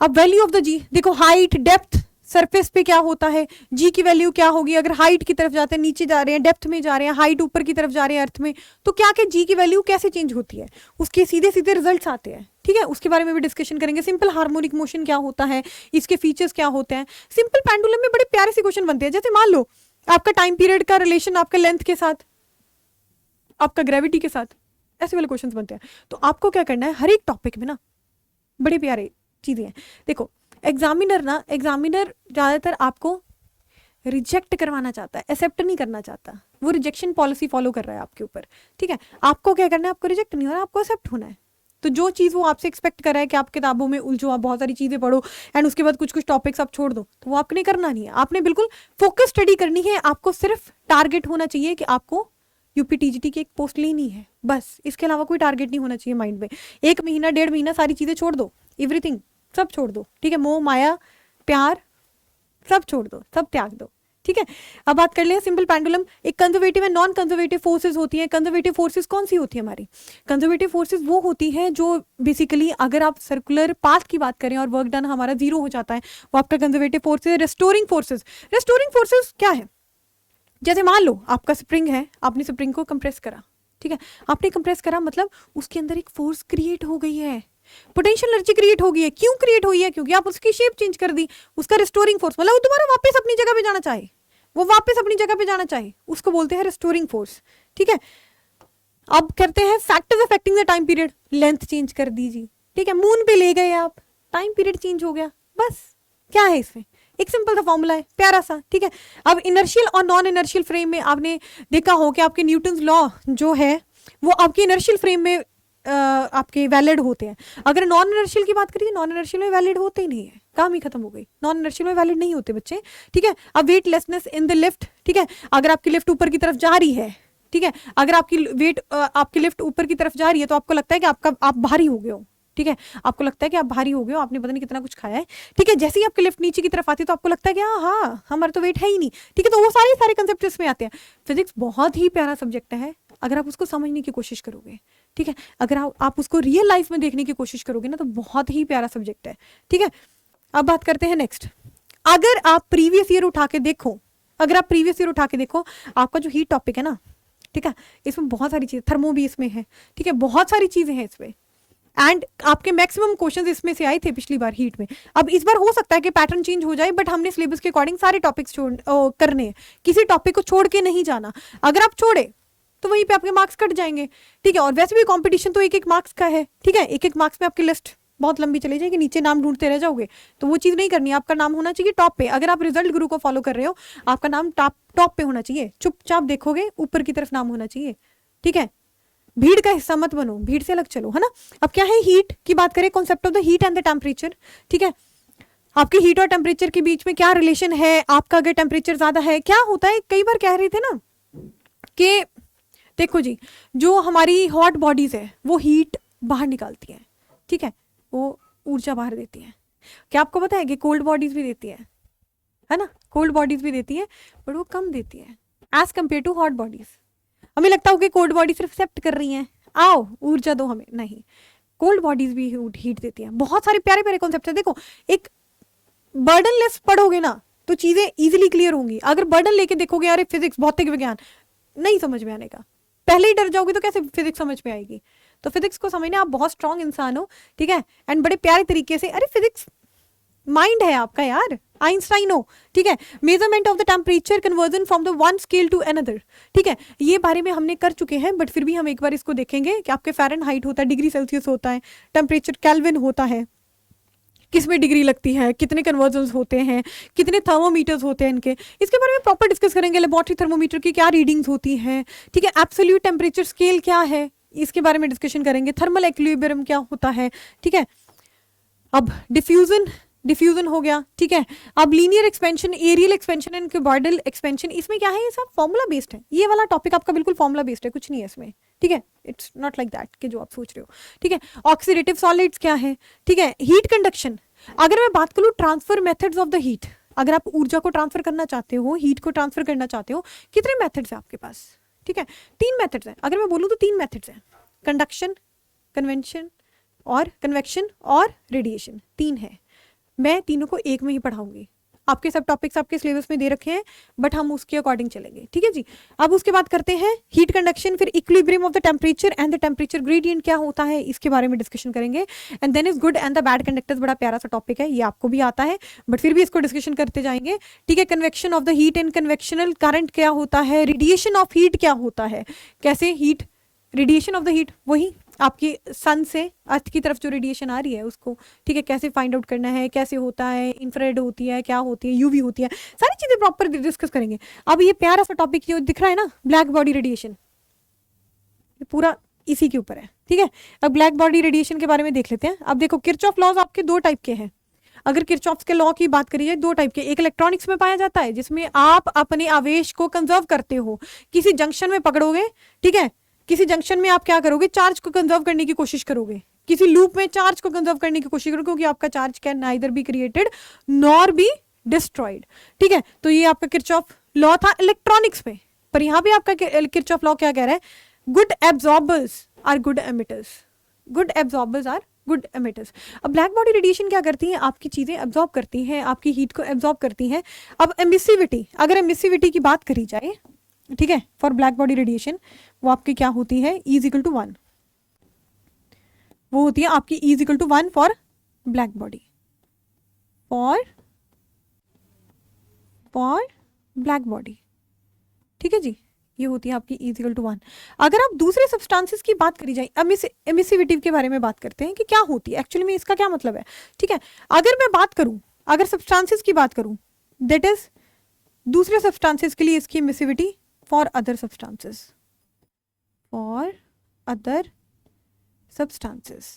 अब वैल्यू ऑफ द जी, देखो हाइट, डेप्थ, सरफेस पे क्या होता है, जी की वैल्यू क्या होगी, अगर हाइट की तरफ जाते हैं, नीचे जा रहे हैं, डेप्थ में जा रहे हैं, हाइट ऊपर की तरफ जा रहे हैं अर्थ में, तो क्या क्या जी की वैल्यू कैसे चेंज होती है, उसके सीधे सीधे रिजल्ट्स आते हैं। ठीक है, उसके बारे में भी डिस्कशन करेंगे। सिंपल हार्मोनिक मोशन क्या होता है, इसके फीचर्स क्या होते हैं। सिंपल पेंडुलम में बड़े प्यारे से क्वेश्चन बनते हैं, जैसे मान लो आपका टाइम पीरियड का रिलेशन आपका लेंथ के साथ, आपका ग्रेविटी के साथ, ऐसे वाले क्वेश्चंस बनते हैं। तो आपको क्या करना है, हर एक टॉपिक में ना बड़े प्यारे चीजें हैं। देखो एग्जामिनर ज्यादातर आपको रिजेक्ट करवाना चाहता है, एक्सेप्ट नहीं करना चाहता, वो रिजेक्शन पॉलिसी फॉलो कर रहा है आपके ऊपर। ठीक है, आपको क्या करना है, आपको रिजेक्ट नहीं होना, आपको एक्सेप्ट होना है। तो जो चीज़ वो आपसे एक्सपेक्ट कर रहा है कि आप किताबों में उलझो, आप बहुत सारी चीज़ें पढ़ो एंड उसके बाद कुछ कुछ टॉपिक्स आप छोड़ दो, तो वो आपने करना नहीं है। आपने बिल्कुल फोकस स्टडी करनी है। आपको सिर्फ टारगेट होना चाहिए कि आपको यूपीटीजीटी की एक पोस्ट लेनी है, बस। इसके अलावा कोई टारगेट नहीं होना चाहिए माइंड में। 1 महीना 1.5 महीना सारी चीज़ें छोड़ दो, एवरीथिंग सब छोड़ दो। ठीक है, मोह माया प्यार सब छोड़ दो, सब त्याग दो। ठीक है, अब बात कर ले सिंपल पेंडुलम। एक conservative and non conservative forces होती हैं। कंजर्वेटिव फोर्सेज कौन सी होती है हमारी? कंजर्वेटिव फोर्सेज वो होती हैं जो बेसिकली अगर आप सर्कुलर पाथ की बात करें और वर्क डन हमारा 0 हो जाता है, वो आपका कंजर्वेटिव फोर्सेज है। रेस्टोरिंग फोर्सेज, रेस्टोरिंग फोर्सेज क्या है? जैसे मान लो आपका स्प्रिंग है, आपने स्प्रिंग को कंप्रेस करा। ठीक है, आपने कंप्रेस करा मतलब उसके अंदर एक फोर्स क्रिएट हो गई है, पोटेंशियल एनर्जी क्रिएट हो गई है। क्यों क्रिएट हुई है? क्योंकि आप उसकी शेप चेंज कर दी। उसका रिस्टोरिंग फोर्स मतलब वो दोबारा वापस अपनी जगह पे जाना चाहे, वो वापस अपनी जगह पे जाना चाहे, उसको बोलते हैं रिस्टोरिंग फोर्स। ठीक है, अब करते हैं factors affecting the time period. Length change कर दीजिए। ठीक है, मून पे ले गए आप, टाइम पीरियड चेंज हो गया, बस। क्या है इसमें? एक सिंपल सा फॉर्मूला है, प्यारा सा। ठीक है, अब इनर्शियल और नॉन इनर्शियल फ्रेम में आपने देखा हो कि आपके न्यूटन्स लॉ जो है वो आपके इनर्शियल फ्रेम में आपके वैलिड होते हैं। अगर नॉन इनर्शियल की बात करिए, नॉन इनर्शियल में वैलिड होते ही नहीं है, काम ही खत्म हो गई। नॉन इनर्शियल में वैलिड नहीं होते बच्चे। ठीक है, अब वेटलेसनेस इन द लिफ्ट। ठीक है, अगर आपकी लिफ्ट ऊपर की तरफ जा रही है, ठीक है, अगर आपकी लिफ्ट ऊपर की तरफ जा रही है तो आपको लगता है कि आप भारी हो गए हो। ठीक है, आपको लगता है कि आप भारी हो गए हो, आपने पता नहीं कितना कुछ खाया है। ठीक है, जैसे ही आपकी लिफ्ट नीचे की तरफ आती है तो आपको लगता है कि हाँ हमारा तो वेट है ही नहीं। ठीक है, तो वो सारे कंसेप्ट इसमें आते हैं। फिजिक्स बहुत ही प्यारा सब्जेक्ट है अगर आप उसको समझने की कोशिश करोगे। ठीक है, अगर आप उसको रियल लाइफ में देखने की कोशिश करोगे ना तो बहुत ही प्यारा सब्जेक्ट है। ठीक है, अब बात करते हैं नेक्स्ट। अगर आप प्रीवियस ईयर उठा के देखो, आपका जो हीट टॉपिक है ना, ठीक है, इसमें बहुत सारी चीजें, थर्मो भी इसमें है। ठीक है, बहुत सारी चीजें हैं इसमें एंड आपके मैक्सिमम क्वेश्चंस इसमें से आए थे पिछली बार हीट में। अब इस बार हो सकता है कि पैटर्न चेंज हो जाए, बट हमने सिलेबस के अकॉर्डिंग सारे टॉपिक्स करने हैं, किसी टॉपिक को छोड़ के नहीं जाना। अगर आप छोड़े तो वहीं पे आपके मार्क्स कट जाएंगे। ठीक है, और वैसे भी कंपटीशन तो 1-1 मार्क्स का है। ठीक है, 1-1 मार्क्स में आपकी लिस्ट बहुत लंबी चली जाएगी, नीचे नाम ढूंढते रह जाओगे, तो वो चीज नहीं करनी है। आपका नाम होना चाहिए टॉप पे। अगर आप रिजल्ट गुरु को फॉलो कर रहे हो, आपका नाम टॉप पे होना चाहिए। चुपचाप देखोगे, ऊपर की तरफ नाम होना चाहिए। ठीक है, भीड़ का हिस्सा मत बनो, भीड़ से अलग चलो, है ना। अब क्या है, हीट की बात करें, concept of the heat and the temperature. ठीक है, आपकी हीट और टेम्परेचर के बीच में क्या रिलेशन है? आपका अगर टेम्परेचर ज्यादा है, क्या होता है, कई बार कह रहे थे ना कि देखो जी, जो हमारी हॉट बॉडीज है वो हीट बाहर निकालती है। ठीक है, वो ऊर्जा बाहर देती है। क्या आपको पता है कि कोल्ड बॉडीज भी देती है ना, कोल्ड बॉडीज भी देती है, बट वो कम देती है as compare to hot bodies. हमें लगता हो कि कोल्ड बॉडी सिर्फ एक्सेप्ट कर रही हैं, आओ ऊर्जा दो हमें, नहीं, कोल्ड बॉडीज भी हीट देती हैं। बहुत सारे प्यारे प्यारे कॉन्सेप्ट है। देखो, एक बर्डनलेस पढ़ोगे ना तो चीजें इजीली क्लियर होंगी। अगर बर्डन लेके देखोगे, अरे फिजिक्स, भौतिक विज्ञान, नहीं समझ में आने का, पहले ही डर जाओगे तो कैसे फिजिक्स समझ में आएगी। तो फिजिक्स को समझने आप बहुत स्ट्रांग इंसान हो। ठीक है, एंड बड़े प्यारे तरीके से, अरे फिजिक्स माइंड है आपका यार, आइंस्टाइन हो। ठीक है, measurement of the temperature conversion from the one scale to another. ठीक है, ये बारे में हमने कर चुके हैं, बट फिर भी हम एक बार इसको देखेंगे कि आपके फ़ारेनहाइट होता है, डिग्री सेल्सियस होता है, टेम्परेचर केल्विन होता है, किसमें डिग्री लगती है, कितने कन्वर्जन्स होते हैं, कितने थर्मोमीटर्स होते हैं इनके, इसके बारे में प्रॉपर डिस्कस करेंगे। लेबोरेटरी थर्मोमीटर की क्या रीडिंग्स होती हैं। ठीक है, एब्सोल्यूट टेम्परेचर स्केल क्या है, इसके बारे में डिस्कशन करेंगे। थर्मल इक्विलिब्रियम क्या होता है। ठीक है, अब डिफ्यूजन हो गया। ठीक है, अब linear expansion, areal expansion and cuboidal expansion, इसमें क्या है, ये सब फॉर्मूला बेस्ड है। ये वाला टॉपिक आपका बिल्कुल फॉर्मूला बेस्ड है, कुछ नहीं है इसमें। ठीक है, इट्स नॉट लाइक दैट कि जो आप सोच रहे हो। ठीक है, ऑक्सीडेटिव सॉलिड्स क्या है। ठीक है, हीट कंडक्शन, अगर मैं बात करूं transfer methods of the heat, अगर आप ऊर्जा को ट्रांसफर करना चाहते हो, हीट को ट्रांसफर करना चाहते हो, कितने मेथड्स हैं आपके पास? ठीक है, 3 मेथड्स हैं। अगर मैं बोलूं तो 3 मेथड्स हैं, कंडक्शन, कन्वेंशन और कन्वेक्शन और रेडिएशन, 3 है। मैं तीनों को एक में ही पढ़ाऊंगी। आपके सब टॉपिक्स आपके सिलेबस में दे रखे हैं, बट हम उसके अकॉर्डिंग चलेंगे, ठीक है जी। अब उसके बाद करते हैं हीट कंडक्शन, फिर equilibrium of the temperature and the temperature gradient क्या होता है, इसके बारे में डिस्कशन करेंगे। And then is good and the bad conductors, बड़ा प्यारा सा टॉपिक है, ये आपको भी आता है बट फिर भी इसको डिस्कशन करते जाएंगे, ठीक है। Convection of the heat and convectional current क्या होता है, रेडिएशन ऑफ हीट क्या होता है, कैसे heat, radiation of the heat, वही आपकी सन से अर्थ की तरफ जो रेडिएशन आ रही है उसको, ठीक है, कैसे फाइंड आउट करना है, कैसे होता है, इंफ्रारेड होती है, क्या होती है, यूवी होती है, सारी चीजें प्रॉपर डिस्कस करेंगे। अब ये प्यारा सा टॉपिक जो दिख रहा है ना, ब्लैक बॉडी रेडिएशन, पूरा इसी के ऊपर है, ठीक है। अब ब्लैक बॉडी रेडिएशन के बारे में देख लेते हैं। अब देखो किरचॉफ लॉज आपके दो टाइप के हैं। अगर किरचॉफ के लॉ की बात करी जाए, दो टाइप के, एक इलेक्ट्रॉनिक्स में पाया जाता है जिसमें आप अपने आवेश को कंजर्व करते हो, किसी जंक्शन में पकड़ोगे, ठीक है, किसी जंक्शन में आप क्या करोगे, चार्ज को कंजर्व करने की कोशिश करोगे, किसी लूप में चार्ज को कंजर्व करने की कोशिश करोगे, क्योंकि आपका charge can neither be created nor be destroyed, ठीक है। तो ये आपका किरचॉफ लॉ था इलेक्ट्रॉनिक्स में, पर यहां पे आपका किरचॉफ लॉ क्या कह रहा है, good absorbers are good emitters, good absorbers are good emitters. अब ब्लैक बॉडी रेडिएशन क्या करती है, आपकी चीजें एब्जॉर्ब करती हैं, आपकी हीट को एब्जॉर्ब करती हैं। अब एमिसिविटी, अगर एमिसिविटी की बात करी जाए, ठीक है, फॉर ब्लैक बॉडी रेडिएशन, वो आपकी क्या होती है, E=1, वो होती है आपकी E=1 for black body, for black body, ठीक है जी, ये होती है आपकी E=1। अगर आप दूसरे सब्सटेंसेस की बात करी जाए, एमिसिविटी के बारे में बात करते हैं कि क्या होती है एक्चुअली में, इसका क्या मतलब है, ठीक है। अगर मैं बात करूं, अगर सब्सटेंसेस की बात करूं, दैट इज दूसरे सब्सटेंसेस के लिए इसकी emissivity for other substances, for other substances.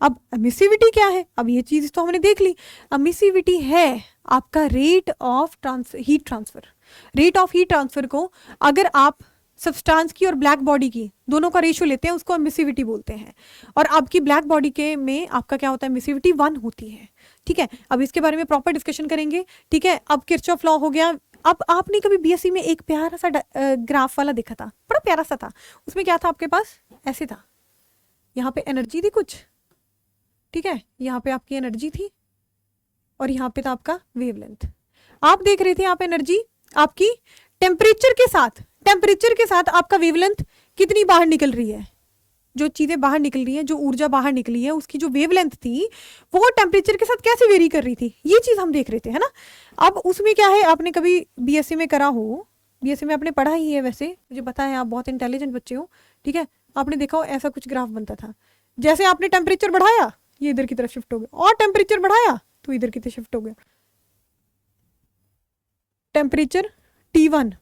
अब एमिसिविटी क्या है, अब ये चीज तो हमने देख ली। एमिसिविटी है आपका rate of heat transfer, rate of heat transfer को अगर आप सब्सटेंस की और ब्लैक बॉडी की दोनों का रेशियो लेते हैं, उसको एमिसिविटी बोलते हैं। और आपकी ब्लैक बॉडी के में आपका क्या होता है, एमिसिविटी 1 होती है, ठीक है। अब इसके बारे में प्रॉपर डिस्कशन करेंगे, ठीक है। अब किरचॉफ लॉ हो गया। अब आपने कभी बीएससी में एक प्यारा सा ग्राफ वाला देखा था, बड़ा प्यारा सा था, उसमें क्या था आपके पास, ऐसे था, यहाँ पे एनर्जी थी कुछ, ठीक है, यहाँ पे आपकी एनर्जी थी और यहाँ पे था आपका वेवलेंथ। आप देख रहे थे आप एनर्जी आपकी टेम्परेचर के साथ आपका वेवलेंथ कितनी बाहर निकल रही है, जो चीजें बाहर निकल रही है, जो ऊर्जा बाहर निकली है, उसकी जो वेवलेंथ थी वो टेम्परेचर के साथ कैसे वेरी कर रही थी, ये चीज हम देख रहे थे, है ना। अब उसमें क्या है, आपने कभी बीएससी में करा हो, बीएससी में आपने पढ़ा ही है, वैसे मुझे पता है आप बहुत इंटेलिजेंट बच्चे हो, ठीक है। आपने देखा हो ऐसा कुछ ग्राफ बनता था, जैसे आपने टेम्परेचर बढ़ाया ये इधर की तरफ शिफ्ट हो गया, और टेम्परेचर बढ़ाया तो इधर की तरफ शिफ्ट हो गया। टेम्परेचर T1,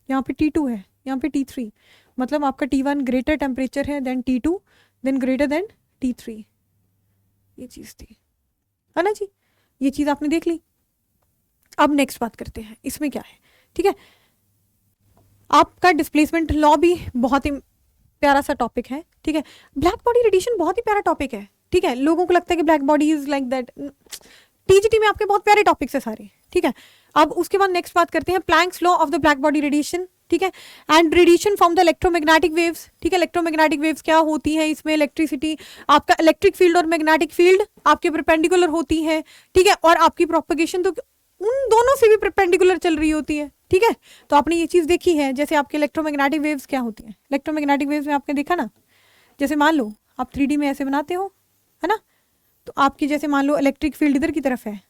यहाँ पे T2 है, यहाँ पे T3, मतलब आपका T1 ग्रेटर टेम्परेचर है than T2 then greater than T3, ये चीज थी, है ना जी, ये चीज आपने देख ली। अब नेक्स्ट बात करते हैं, इसमें क्या है, ठीक है। आपका डिस्प्लेसमेंट लॉ भी बहुत ही प्यारा सा टॉपिक है, ठीक है। ब्लैक बॉडी रेडिएशन बहुत ही प्यारा टॉपिक है, ठीक है। लोगों को लगता है कि black body is like that, TGT में आपके बहुत प्यारे टॉपिक्स है सारे, ठीक है। अब उसके बाद नेक्स्ट बात करते हैं planks law of the black body radiation, ठीक है, and radiation from the electromagnetic waves, ठीक है। इलेक्ट्रोमैग्नेटिक वेव्स क्या होती है, इसमें इलेक्ट्रिसिटी, आपका इलेक्ट्रिक फील्ड और मैग्नेटिक फील्ड आपके परपेंडिकुलर होती है, ठीक है, और आपकी प्रोपगेशन तो उन दोनों से भी परपेंडिकुलर चल रही होती है, ठीक है। तो आपने ये चीज देखी है, जैसे आपके इलेक्ट्रोमैग्नेटिक वेव्स क्या होती है, इलेक्ट्रोमैग्नेटिक वेव्स में आपने देखा ना, जैसे मान लो आप 3D में ऐसे बनाते हो, है ना, तो आपकी जैसे मान लो इलेक्ट्रिक फील्ड इधर की तरफ है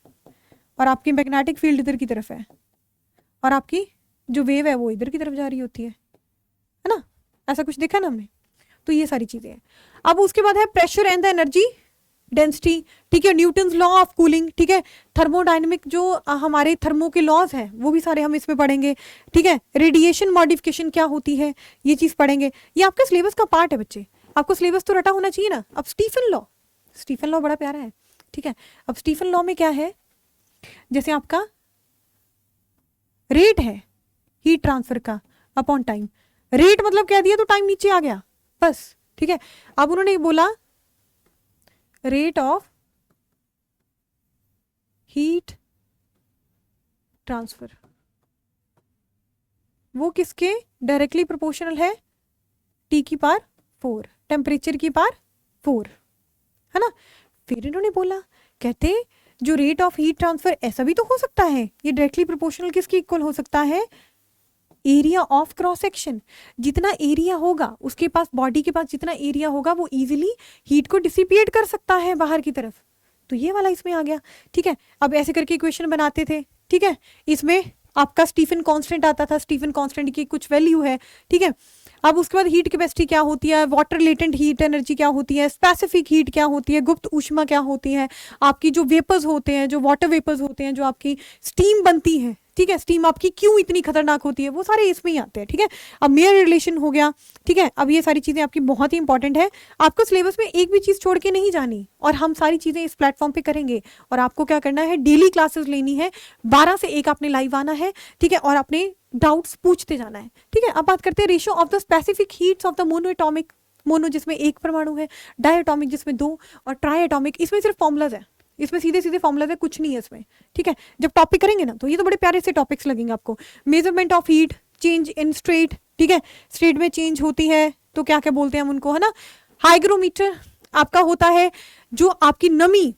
और आपकी मैग्नेटिक फील्ड इधर की तरफ है, और आपकी जो वेव है वो इधर की तरफ जा रही होती है ना, ऐसा कुछ देखा ना हमने। तो ये सारी चीजें हैं। अब उसके बाद है pressure and the energy density, ठीक है, न्यूटन्स लॉ ऑफ कूलिंग, ठीक है, थर्मोडायनेमिक जो हमारे थर्मो के लॉज हैं वो भी सारे हम इसमें पढ़ेंगे, ठीक है। रेडिएशन मॉडिफिकेशन क्या होती है ये चीज पढ़ेंगे, ये आपके सिलेबस का पार्ट है बच्चे, आपको सिलेबस तो रटा होना चाहिए ना। अब स्टीफन लॉ बड़ा प्यारा है, ठीक है। अब स्टीफन लॉ में क्या है, जैसे आपका रेट है हीट ट्रांसफर का अपॉन टाइम, रेट मतलब कह दिया तो टाइम नीचे आ गया बस, ठीक है। अब उन्होंने बोला रेट ऑफ हीट ट्रांसफर, वो किसके डायरेक्टली प्रोपोर्शनल है, T की पावर 4, टेम्परेचर की पावर 4, है ना। फिर इन्होंने बोला, कहते जो रेट ऑफ हीट ट्रांसफर, ऐसा भी तो हो सकता है, ये डायरेक्टली प्रोपोर्शनल किसके इक्वल हो सकता है, एरिया ऑफ क्रॉस सेक्शन। जितना एरिया होगा उसके पास, बॉडी के पास जितना एरिया होगा वो इजीली हीट को डिसिपिएट कर सकता है बाहर की तरफ। तो ये वाला इसमें आ गया, ठीक है। अब ऐसे करके इक्वेशन बनाते थे, ठीक है। इसमें आपका स्टीफन कांस्टेंट आता था, स्टीफन कांस्टेंट की कुछ वैल्यू है, ठीक है। अब उसके बाद हीट कैपेसिटी क्या होती है, वाटर लेटेंट हीट एनर्जी क्या होती है, स्पेसिफिक हीट क्या होती है, गुप्त ऊष्मा क्या होती है, आपकी जो वेपर्स होते हैं, जो वाटर वेपर्स होते हैं, जो आपकी स्टीम बनती है, ठीक है, स्टीम आपकी क्यों इतनी खतरनाक होती है, वो सारे इसमें ही आते हैं, ठीक है। अब मेयर रिलेशन हो गया, ठीक है। अब ये सारी चीजें आपकी बहुत ही इंपॉर्टेंट है, आपको सिलेबस में एक भी चीज छोड़ के नहीं जानी, और हम सारी चीजें इस प्लेटफॉर्म पे करेंगे। और आपको क्या करना है, डेली क्लासेस लेनी है, 12 से 1 आपने लाइव आना है, ठीक है, और आपने डाउट्स पूछते जाना है, ठीक है। अब बात करते हैं ratio of the specific heats of the mono atomic, mono जिसमें 1 परमाणु है, डाई एटॉमिक जिसमें 2, और ट्राई एटॉमिक, इसमें सिर्फ फॉर्मुलाज है, इसमें सीधे सीधे फॉर्मुलाज है, कुछ नहीं है इसमें, ठीक है। जब टॉपिक करेंगे ना तो ये तो बड़े प्यारे से टॉपिक्स लगेंगे आपको। Measurement of heat change in straight, ठीक है, स्ट्रेट में चेंज होती है तो क्या क्या बोलते हैं हम उनको, है ना। हाइग्रोमीटर आपका होता है जो आपकी नमी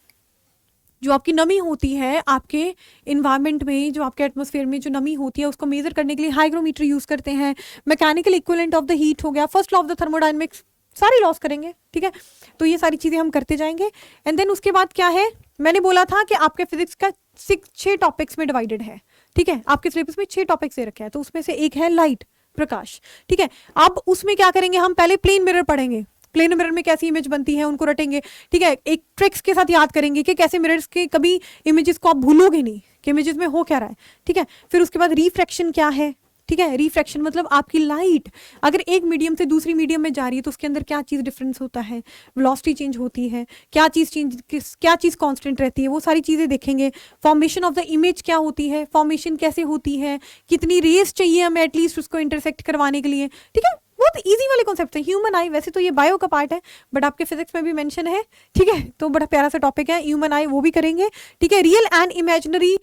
होती है आपके इन्वायरमेंट में, जो आपके एटमॉस्फेयर में जो नमी होती है उसको मेजर करने के लिए हाइग्रोमीटर यूज करते हैं। Mechanical equivalent of the heat हो गया, first law of the thermodynamics, सारे लॉस करेंगे, ठीक है। तो ये सारी चीजें हम करते जाएंगे। एंड देन उसके बाद क्या है, मैंने बोला था कि आपके फिजिक्स का 6 टॉपिक्स में डिवाइडेड है, ठीक है। आपके सिलेबस में 6 टॉपिक्स दे रखे हैं, तो उसमें से एक है लाइट, प्रकाश, ठीक है। अब उसमें क्या करेंगे, हम पहले प्लेन मिरर पढ़ेंगे, प्लेन मिरर में कैसी इमेज बनती है उनको रटेंगे, ठीक है। एक ट्रिक्स के साथ याद करेंगे कि कैसे मिरर्स के कभी इमेजेस को आप भूलोगे नहीं कि इमेजेस में हो क्या रहा है, ठीक है। फिर उसके बाद रिफ्रैक्शन क्या है, ठीक है। रिफ्रैक्शन मतलब आपकी लाइट अगर एक मीडियम से दूसरी मीडियम में जा रही है तो उसके अंदर क्या चीज डिफरेंस होता है, वेलोसिटी चेंज होती है, क्या चीज कांस्टेंट रहती है, वो सारी चीजें देखेंगे। फॉर्मेशन ऑफ द इमेज क्या होती है, फॉर्मेशन कैसे होती है, कितनी रेस चाहिए हमें एटलीस्ट उसको इंटरसेक्ट करवाने के लिए, ठीक है। बहुत इजी वाले कॉन्सेप्ट है। ह्यूमन आई, वैसे तो ये बायो का पार्ट है बट आपके फिजिक्स में भी मेंशन है, ठीक है। तो बड़ा प्यारा सा टॉपिक है ह्यूमन आई, वो भी करेंगे, ठीक है। रियल एंड इमेजिनरी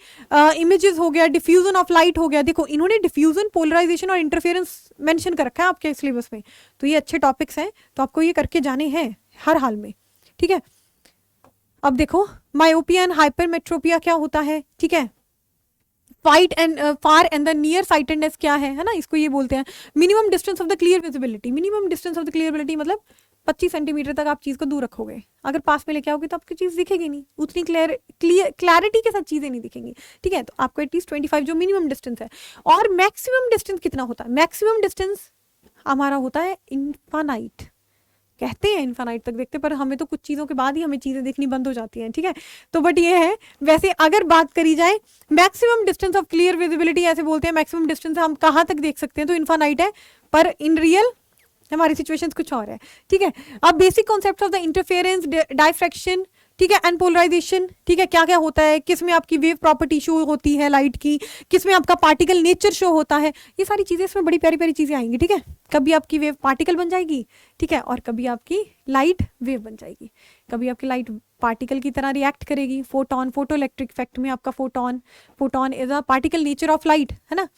इमेजेस हो गया, डिफ्यूजन ऑफ लाइट हो गया। देखो इन्होंने डिफ्यूजन, पोलराइजेशन और इंटरफेरेंस मेंशन कर रखा है आपके सिलेबस में, तो ये अच्छे टॉपिक्स हैं, तो आपको ये करके जाने हैं हर हाल में, ठीक है। अब देखो मायोपिया एंड हाइपरमेट्रोपिया क्या होता है, ठीक है। Far and the near sightedness क्या है ना, इसको ये बोलते हैं। Minimum distance of the clear visibility, minimum distance of the clear visibility मतलब 25 सेंटीमीटर तक आप चीज को दूर रखोगे, अगर पास में लेके आओगे तो आपकी चीज दिखेगी नहीं, उतनी क्लैरिटी के साथ चीजें नहीं दिखेंगी, ठीक है। तो आपको एटलीस्ट 25 जो मिनिमम डिस्टेंस है। और मैक्सिमम डिस्टेंस कितना होता है, मैक्सिमम डिस्टेंस हमारा होता है इनफाइनाइट, कहते हैं इनफाइनाइट तक देखते, पर हमें तो कुछ चीज़ों के बाद ही हमें चीज़ें देखनी बंद हो जाती हैं, ठीक है। तो बट ये है, वैसे अगर बात करी जाए maximum distance of clear visibility ऐसे बोलते हैं, मैक्सिमम डिस्टेंस हम कहाँ तक देख सकते हैं, तो इनफाइनाइट है, पर इन रियल हमारी सिचुएशंस कुछ और है, ठीक है। अब basic concept of the interference, diffraction, ठीक है, एंड पोलराइजेशन, ठीक है, क्या क्या होता है, किस में आपकी वेव प्रॉपर्टी शो होती है लाइट की, किस में आपका पार्टिकल नेचर शो होता है, ये सारी चीजें इसमें बड़ी प्यारी प्यारी चीजें आएंगी, ठीक है। कभी आपकी वेव पार्टिकल बन जाएगी, ठीक है, और कभी आपकी लाइट वेव बन जाएगी, कभी आपकी लाइट पार्टिकल की तरह रिएक्ट करेगी, फोटोन, फोटो इलेक्ट्रिक इफेक्ट में आपका photon is a particle nature of light, है ना।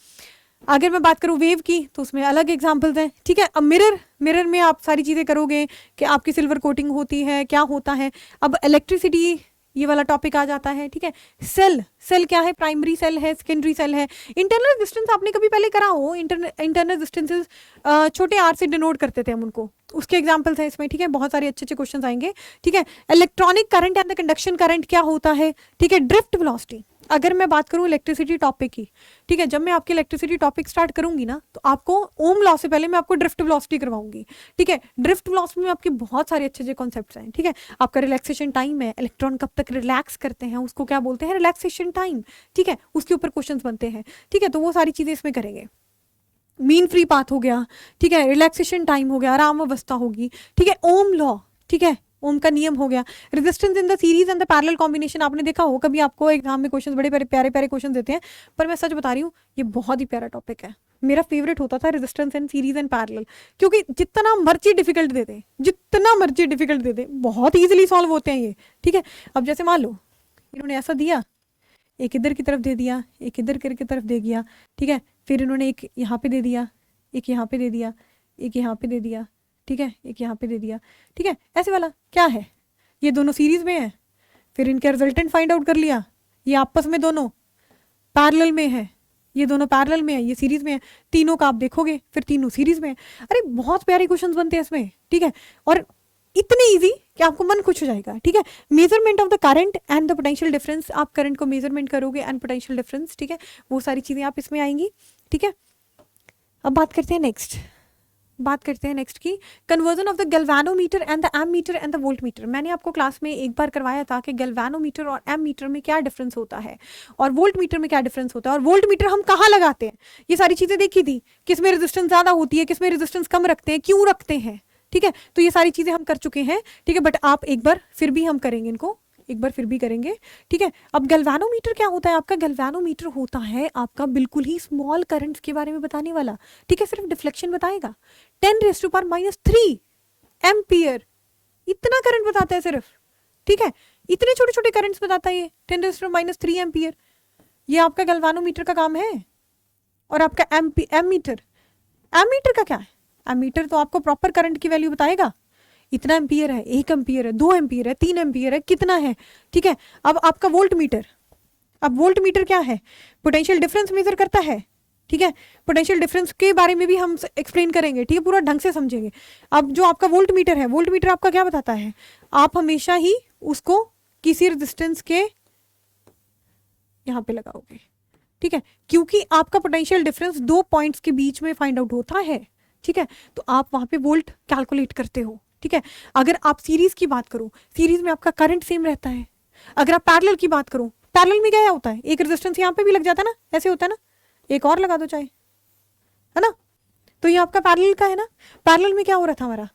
अगर मैं बात करूँ वेव की तो उसमें अलग एग्जांपल्स हैं, ठीक है। अब मिरर में आप सारी चीज़ें करोगे कि आपकी सिल्वर कोटिंग होती है, क्या होता है। अब इलेक्ट्रिसिटी ये वाला टॉपिक आ जाता है, ठीक है। सेल क्या है, प्राइमरी सेल है, सेकेंडरी सेल है। इंटरनल डिस्टेंस आपने कभी पहले करा हो, इंटरनल डिस्टेंसेस छोटे आर से डिनोट करते थे हम उनको, उसके एग्जांपल्स हैं इसमें, ठीक है। बहुत सारे अच्छे अच्छे क्वेश्चन आएंगे, ठीक है। Electronic current and the conduction current क्या होता है, ठीक है। ड्रिफ्ट वेलोसिटी, अगर मैं बात करूं इलेक्ट्रिसिटी टॉपिक की, ठीक है, जब मैं आपकी इलेक्ट्रिसिटी टॉपिक स्टार्ट करूंगी ना तो आपको ओम लॉ से पहले मैं आपको ड्रिफ्ट वेलोसिटी करवाऊंगी, ठीक है। ड्रिफ्ट वेलोसिटी में आपके बहुत सारे अच्छे अच्छे कॉन्सेप्ट्स हैं, ठीक है। आपका रिलैक्सेशन टाइम है, इलेक्ट्रॉन कब तक रिलैक्स करते हैं उसको क्या बोलते हैं, रिलैक्सेशन टाइम, ठीक है, उसके ऊपर क्वेश्चन बनते हैं, ठीक है। तो वो सारी चीजें इसमें करेंगे। मीन फ्री पाथ हो गया, ठीक है, रिलैक्सेशन टाइम हो गया, आराम अवस्था होगी, ठीक है। ओम लॉ, ठीक है, ओम का नियम हो गया। Resistance in the series and the parallel combination, आपने देखा हो कभी, आपको एग्जाम में क्वेश्चन बड़े प्यारे प्यारे क्वेश्चन देते हैं, पर मैं सच बता रही हूँ ये बहुत ही प्यारा टॉपिक है, मेरा फेवरेट होता था resistance in series and parallel, क्योंकि जितना मर्जी डिफिकल्ट दे दे, जितना मर्जी डिफिकल्ट दे दे, बहुत ईजिली सॉल्व होते हैं ये, ठीक है। अब जैसे मान लो इन्होंने ऐसा दिया, एक इधर की तरफ दे दिया, एक इधर की तरफ दे दिया, ठीक है। फिर इन्होंने एक यहाँ पे दे दिया, एक यहाँ पे दे दिया, एक यहाँ पे दे दिया, ठीक है, एक यहाँ पे दे दिया, ठीक है। ऐसे वाला क्या है, ये दोनों सीरीज में है, फिर इनके रिजल्टेंट फाइंड आउट कर लिया, ये आपस में दोनों पैरेलल में है, ये दोनों पैरेलल में है, ये सीरीज में है, तीनों का आप देखोगे फिर तीनों सीरीज में है। अरे बहुत प्यारे क्वेश्चंस बनते हैं इसमें, ठीक है, और इतने इजी कि आपको मन खुश हो जाएगा, ठीक है। Measurement of the current and the potential difference, आप करंट को मेजरमेंट करोगे एंड पोटेंशियल डिफरेंस, ठीक है, वो सारी चीजें आप इसमें आएंगी, ठीक है। अब बात करते हैं नेक्स्ट की conversion of the galvanometer and the ammeter and the voltmeter. मैंने आपको क्लास में एक बार करवाया था कि गैल्वेनोमीटर और एमीटर में क्या डिफरेंस होता है और वोल्टमीटर में क्या डिफरेंस होता है, और वोल्टमीटर हम कहाँ लगाते हैं, ये सारी चीजें देखी थी, किस में रेजिस्टेंस ज्यादा होती है, किस में रेजिस्टेंस कम रखते हैं, क्यों रखते हैं, ठीक है। तो ये सारी चीजें हम कर चुके हैं, ठीक है, बट आप एक बार फिर भी हम करेंगे इनको, एक बार फिर भी करेंगे, ठीक है। अब गैल्वेनोमीटर क्या होता है आपका, गैल्वेनोमीटर होता है आपका बिल्कुल ही स्मॉल करंट्स के बारे में बताने वाला, ठीक है, सिर्फ डिफ्लेक्शन बताएगा। 10⁻³ एम्पियर इतना करंट बताता है सिर्फ, ठीक है, इतने छोटे छोटे करंट्स बताता है ये 10⁻³ एम्पियर, ये आपका गैल्वेनोमीटर का काम है। और आपका एमीटर का क्या है, एमीटर तो आपको प्रॉपर करंट की वैल्यू बताएगा, इतना एम्पियर है, 1 एम्पियर है, 2 एम्पियर है, 3 एम्पियर है, कितना है, ठीक है। अब आपका वोल्टमीटर, अब वोल्टमीटर क्या है, पोटेंशियल डिफरेंस मेजर करता है, ठीक है, पोटेंशियल डिफरेंस के बारे में भी हम एक्सप्लेन करेंगे, ठीक है, पूरा ढंग से समझेंगे। अब जो आपका वोल्टमीटर है, वोल्टमीटर आपका क्या बताता है, आप हमेशा ही उसको किसी रेजिस्टेंस के यहां पे लगाओगे, ठीक है, क्योंकि आपका पोटेंशियल डिफरेंस 2 पॉइंट्स के बीच में फाइंड आउट होता है, ठीक है, तो आप वहां पे वोल्ट कैलकुलेट करते हो, ठीक है। अगर आप सीरीज की बात करो, सीरीज में आपका करंट सेम रहता है। अगर आप पैरेलल की बात करो, पैरेलल में क्या होता है, एक रेजिस्टेंस यहाँ पे भी लग जाता है ना, ऐसे होता है ना, एक और लगा दो चाहे, है ना, तो ये आपका पैरेलल का है ना। पैरेलल में क्या हो रहा था हमारा,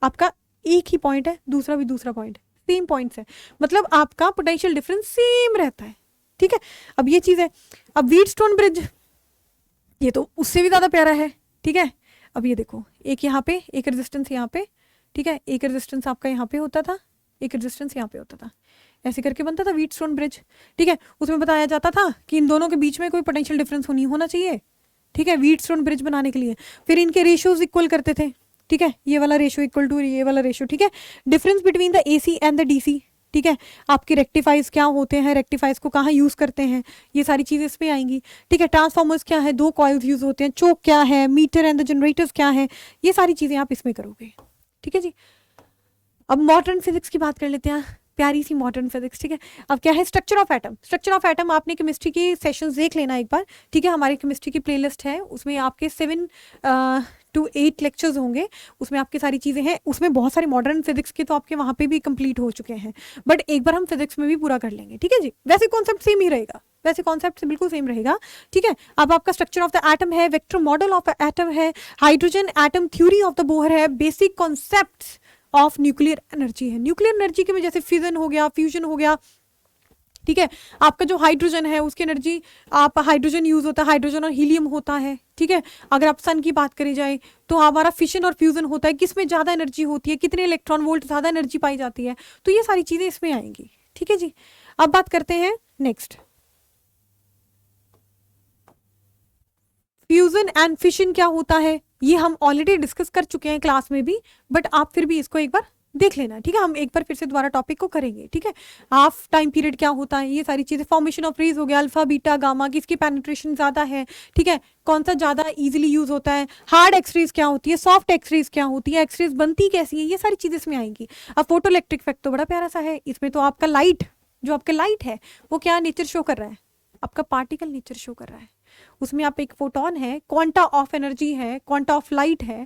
आपका एक ही पॉइंट है, दूसरा भी दूसरा पॉइंट, सेम पॉइंट्स है, मतलब आपका पोटेंशियल डिफरेंस सेम रहता है, ठीक है। अब ये चीज है। अब व्हीटस्टोन ब्रिज, ये तो उससे भी ज्यादा प्यारा है, ठीक है। अब ये देखो, एक यहाँ पे, एक रेजिस्टेंस यहाँ पे, ठीक है, एक रेजिस्टेंस आपका यहाँ पे होता था, एक रेजिस्टेंस यहाँ पे होता था, ऐसे करके बनता था व्हीटस्टोन ब्रिज, ठीक है। उसमें बताया जाता था कि इन दोनों के बीच में कोई पोटेंशियल डिफरेंस नहीं होना चाहिए, ठीक है, व्हीटस्टोन ब्रिज बनाने के लिए। फिर इनके रेशियोज इक्वल करते थे, ठीक है, ये वाला रेशियो इक्वल टू ये वाला रेशियो, ठीक है। Difference between the AC and the DC, ठीक है, आपके रेक्टिफाइज क्या होते हैं, रेक्टिफाइज को कहाँ यूज करते हैं, ये सारी चीजें इसमें आएंगी, ठीक है। ट्रांसफॉर्मर्स क्या है, 2 कॉइल्स यूज होते हैं, चोक क्या है, मीटर एंड द जनरेटर्स क्या है, ये सारी चीजें आप इसमें करोगे, ठीक है जी। अब मॉडर्न फिजिक्स की बात कर लेते हैं, प्यारी सी मॉडर्न फिजिक्स, ठीक है। अब क्या है, structure of atom. Structure of atom आपने केमिस्ट्री के सेशंस देख लेना एक बार, ठीक है, हमारी केमिस्ट्री की प्लेलिस्ट है, उसमें आपके 7 to 8 लेक्चर्स होंगे, उसमें आपकी सारी चीजें हैं, उसमें बहुत सारे मॉडर्न फिजिक्स के तो आपके वहां पे भी कंप्लीट हो चुके हैं, बट एक बार हम फिजिक्स में भी पूरा कर लेंगे, ठीक है जी। वैसे कॉन्सेप्ट सेम ही रहेगा, वैसे कॉन्सेप्ट से बिल्कुल सेम रहेगा, ठीक है। अब आपका स्ट्रक्चर ऑफ द एटम है, वेक्टर मॉडल ऑफ एटम है, hydrogen atom theory of the Bohr है, basic concepts of nuclear energy है। न्यूक्लियर एनर्जी के में जैसे फिजन हो गया, फ्यूजन हो गया, ठीक है। आपका जो हाइड्रोजन है उसकी एनर्जी, आप हाइड्रोजन यूज होता है, हाइड्रोजन और हीलियम होता है, ठीक है। अगर आप सन की बात करी जाए तो हमारा फिशन और फ्यूजन होता है, किसमें ज्यादा एनर्जी होती है, कितने इलेक्ट्रॉन वोल्ट ज्यादा एनर्जी पाई जाती है, तो ये सारी चीजें इसमें आएंगी, ठीक है जी। अब बात करते हैं नेक्स्ट, फ्यूजन एंड फिशन क्या होता है, ये हम ऑलरेडी डिस्कस कर चुके हैं क्लास में भी, बट आप फिर भी इसको एक बार देख लेना, ठीक है। हम एक बार फिर से दोबारा टॉपिक को करेंगे, ठीक है। हाफ टाइम पीरियड क्या होता है, ये सारी चीजें, फॉर्मेशन ऑफ रेज हो गया, अल्फा बीटा गामा, किसकी पेनिट्रेशन ज्यादा है, ठीक है, कौन सा ज्यादा इजीली यूज होता है, हार्ड एक्सरेज क्या होती है, सॉफ्ट एक्सरेज क्या होती है, एक्सरेज बनती कैसी है, ये सारी चीजें इसमें आएंगी। अब फोटो इलेक्ट्रिक इफेक्ट तो बड़ा प्यारा सा है, इसमें तो आपका लाइट, जो आपका लाइट है वो क्या नेचर शो कर रहा है, आपका पार्टिकल नेचर शो कर रहा है। उसमें आप एक फोटोन है, क्वांटा ऑफ एनर्जी है, क्वांटा ऑफ लाइट है,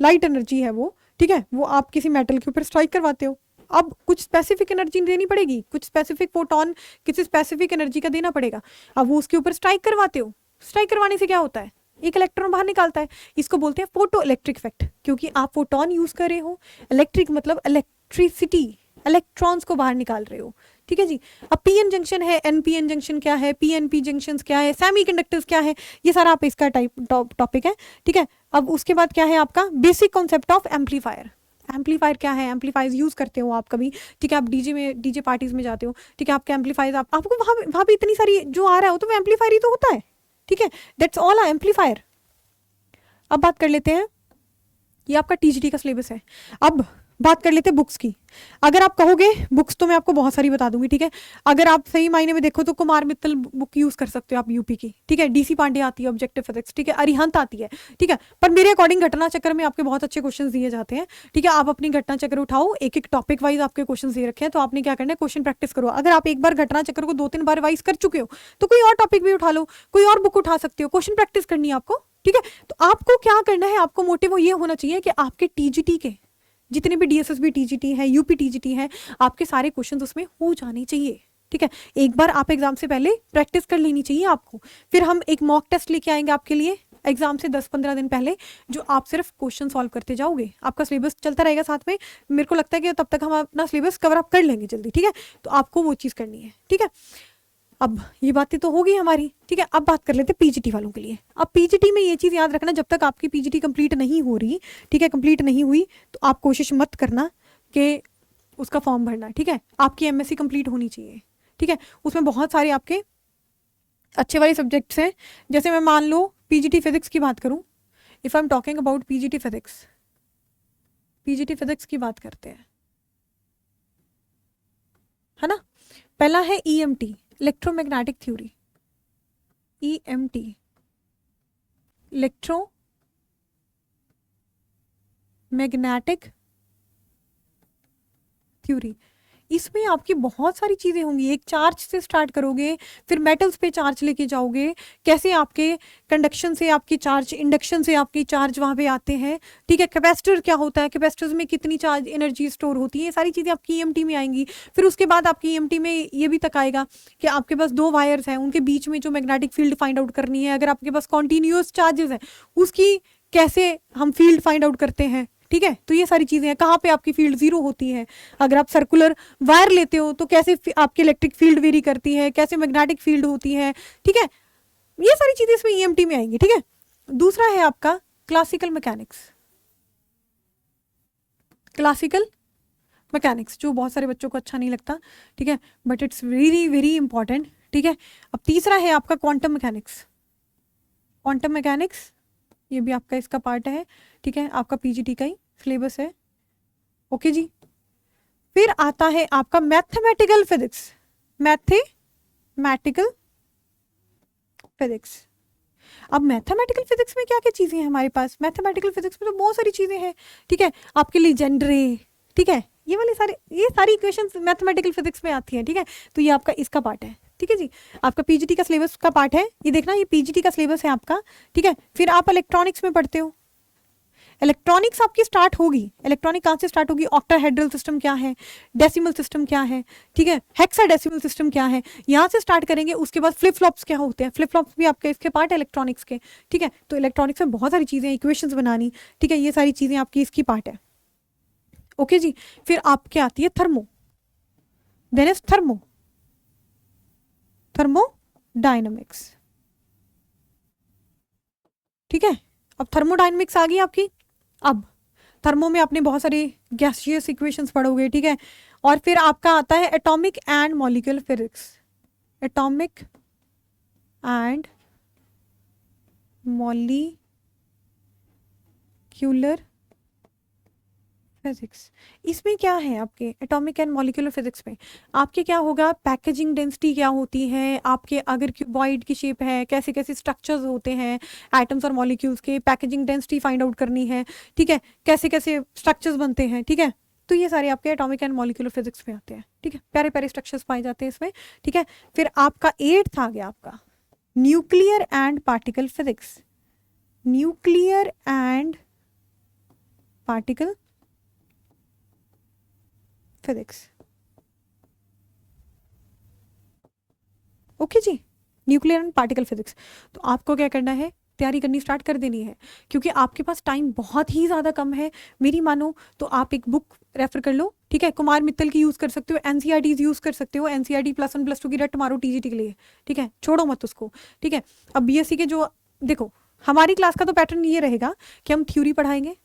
लाइट एनर्जी है वो, ठीक है, वो आप किसी मेटल के ऊपर स्ट्राइक करवाते हो, अब कुछ स्पेसिफिक एनर्जी देनी पड़ेगी, कुछ स्पेसिफिक फोटोन किसी स्पेसिफिक एनर्जी का देना पड़ेगा, अब वो उसके ऊपर स्ट्राइक करवाते हो, स्ट्राइक करवाने से क्या होता है, एक इलेक्ट्रॉन बाहर निकालता है, इसको बोलते हैं फोटो इलेक्ट्रिक इफेक्ट, क्योंकि आप फोटोन यूज कर रहे हो, इलेक्ट्रिक मतलब इलेक्ट्रिसिटी, इलेक्ट्रॉन्स को बाहर निकाल रहे हो, ठीक है जी। अब पीएन जंक्शन है, एनपीएन जंक्शन क्या है, पीएनपी जंक्शंस क्या है, सेमीकंडक्टर्स क्या है, ये सारा आप इसका टॉपिक है, ठीक है। अब उसके बाद क्या है आपका basic concept of amplifier. Amplifier क्या है, एम्पलीफायर यूज करते हो आप कभी, ठीक है, आप डीजे पार्टीज में जाते हो, ठीक है, आपके एम्पलीफायर आपको वहां पे इतनी सारी जो आ रहा हो तो वो एम्पलीफायर ही तो होता है, ठीक है, दैट्स ऑल अ एम्पलीफायर। अब बात कर लेते हैं, ये आपका टीजीटी का सिलेबस है। अब बात कर लेते हैं बुक्स की। अगर आप कहोगे बुक्स तो मैं आपको बहुत सारी बता दूंगी, ठीक है। अगर आप सही मायने में देखो तो कुमार मित्तल बुक यूज कर सकते हो आप यूपी की, ठीक है। डीसी पांडे आती है ऑब्जेक्टिव फिजिक्स, ठीक है। अरिहंत आती है, ठीक है। पर मेरे अकॉर्डिंग घटना चक्र में आपके बहुत अच्छे क्वेश्चन दिए जाते हैं, ठीक है। आप अपनी घटना चक्र उठाओ, एक एक टॉपिक वाइज आपके क्वेश्चन दे रखे हैं, तो आपने क्या करना है, क्वेश्चन प्रैक्टिस करो। अगर आप एक बार घटना चक्र को 2-3 बार रिवाइज कर चुके हो तो कोई और टॉपिक भी उठा लो, कोई और बुक उठा सकते हो, क्वेश्चन प्रैक्टिस करनी है आपको, ठीक है। तो आपको क्या करना है, आपको मोटिव ये होना चाहिए कि आपके टीजीटी के जितने भी डीएसएसबी टीजीटी है, यूपी टीजीटी है, आपके सारे क्वेश्चंस उसमें हो जाने चाहिए, ठीक है। एक बार आप एग्जाम से पहले प्रैक्टिस कर लेनी चाहिए आपको। फिर हम एक मॉक टेस्ट लेके आएंगे आपके लिए एग्जाम से 10-15 दिन पहले, जो आप सिर्फ क्वेश्चन सॉल्व करते जाओगे। आपका सिलेबस चलता रहेगा साथ में, मेरे को लगता है कि तब तक हम अपना सिलेबस कवर अप कर लेंगे जल्दी, ठीक है। तो आपको वो चीज़ करनी है, ठीक है। अब ये बातें तो होगी हमारी, ठीक है। अब बात कर लेते हैं पीजीटी वालों के लिए। अब पीजीटी में ये चीज़ याद रखना, जब तक आपकी पीजीटी कंप्लीट नहीं हो रही, ठीक है, कंप्लीट नहीं हुई, तो आप कोशिश मत करना कि उसका फॉर्म भरना, ठीक है। आपकी एमएससी कंप्लीट होनी चाहिए, ठीक है। उसमें बहुत सारे आपके अच्छे वाले सब्जेक्ट्स हैं। जैसे मैं मान लो पीजीटी फिजिक्स की बात करूं, if I am talking about PGT physics की बात करते हैं, है ना। पहला है EMT, electromagnetic theory, EMT electromagnetic theory. इसमें आपकी बहुत सारी चीज़ें होंगी। एक चार्ज से स्टार्ट करोगे, फिर मेटल्स पे चार्ज लेके जाओगे, कैसे आपके कंडक्शन से आपकी चार्ज, इंडक्शन से आपकी चार्ज वहाँ पे आते हैं, ठीक है। कैपेसिटर क्या होता है, कैपेसिटर्स में कितनी चार्ज एनर्जी स्टोर होती है, ये सारी चीज़ें आपकी ईएमटी में आएंगी। फिर उसके बाद आपकी ईएमटी में ये भी तक आएगा कि आपके पास 2 वायर्स हैं, उनके बीच में जो मैग्नेटिक फील्ड फाइंड आउट करनी है। अगर आपके पास कॉन्टीन्यूअस चार्जेस है, उसकी कैसे हम फील्ड फाइंड आउट करते हैं, ठीक है। तो ये सारी चीजें हैं। कहाँ पे आपकी फील्ड 0 होती है, अगर आप सर्कुलर वायर लेते हो तो कैसे आपकी इलेक्ट्रिक फील्ड वेरी करती है, कैसे मैग्नेटिक फील्ड होती है, ठीक है। ये सारी चीजें इसमें ईएमटी में आएंगी, ठीक है। दूसरा है आपका क्लासिकल मैकेनिक्स, जो बहुत सारे बच्चों को अच्छा नहीं लगता, ठीक है, but it's very very important, ठीक है। अब तीसरा है आपका क्वांटम मैकेनिक्स, ये भी आपका इसका पार्ट है, ठीक है। आपका पीजीटी का ही सिलेबस है, ओके जी। फिर आता है आपका मैथमेटिकल फिजिक्स। अब मैथमेटिकल फिजिक्स में क्या क्या चीजें हैं हमारे पास, मैथमेटिकल फिजिक्स में तो बहुत सारी चीजें हैं, ठीक है। आपके लिए जेंडरे, ठीक है, ये सारी इक्वेशंस मैथमेटिकल फिजिक्स में आती हैं, ठीक है। तो ये आपका इसका पार्ट है, ठीक है जी। आपका पीजीटी का सिलेबस का पार्ट है, ये देखना, ये पीजीटी का सिलेबस है आपका, ठीक है। फिर आप इलेक्ट्रॉनिक्स में पढ़ते हो, इलेक्ट्रॉनिक्स आपकी स्टार्ट होगी। इलेक्ट्रॉनिक कहाँ से स्टार्ट होगी, ऑक्टाहेड्रल सिस्टम क्या है, डेसिमल सिस्टम क्या है, ठीक है, हेक्साडेसिमल सिस्टम क्या है, यहाँ से स्टार्ट करेंगे। उसके बाद फ्लिप फ्लॉप्स क्या होते हैं, फ्लिप फ्लॉप्स भी आपके इसके पार्ट है इलेक्ट्रॉनिक्स के, ठीक है। तो इलेक्ट्रॉनिक्स में बहुत सारी चीज़ें, इक्वेशंस बनानी, ठीक है, ये सारी चीज़ें आपकी इसकी पार्ट है, ओके जी। फिर आपके आती है थर्मोडायनेमिक्स, ठीक है। अब थर्मोडायनेमिक्स आ गई आपकी। अब थर्मो में आपने बहुत सारे गैसियस इक्वेशंस पढ़ोगे, ठीक है। और फिर आपका आता है एटॉमिक एंड मॉलिक्यूलर फिजिक्स। इसमें क्या है आपके एटॉमिक एंड मॉलिक्यूलर फिजिक्स में आपके क्या होगा, पैकेजिंग डेंसिटी क्या होती है, आपके अगर क्यूबॉइड की शेप है, कैसे कैसे स्ट्रक्चर्स होते हैं एटम्स और मॉलिक्यूल्स के, पैकेजिंग डेंसिटी फाइंड आउट करनी है, ठीक है, कैसे कैसे स्ट्रक्चर्स बनते हैं, ठीक है। तो ये सारे आपके एटॉमिक एंड मॉलिक्यूलर फिजिक्स में आते हैं, ठीक है। प्यारे प्यारे स्ट्रक्चर्स पाए जाते हैं इसमें, ठीक है। फिर आपका 8th आ गया आपका nuclear and particle physics, okay जी, न्यूक्लियर एंड पार्टिकल फिजिक्स। तो आपको क्या करना है, तैयारी करनी स्टार्ट कर देनी है, क्योंकि आपके पास टाइम बहुत ही ज़्यादा कम है। मेरी मानो तो आप एक बुक रेफर कर लो, ठीक है। कुमार मित्तल की यूज़ कर सकते हो, एनसीईआरटीज यूज़ कर सकते हो, एनसीईआरटी +1 +2 की रट मारो टीजीटी के लिए, ठीक है, छोड़ो मत उसको, ठीक है। अब बीएससी के जो देखो, हमारी क्लास का तो पैटर्न ये रहेगा कि हम थ्योरी पढ़ाएंगे,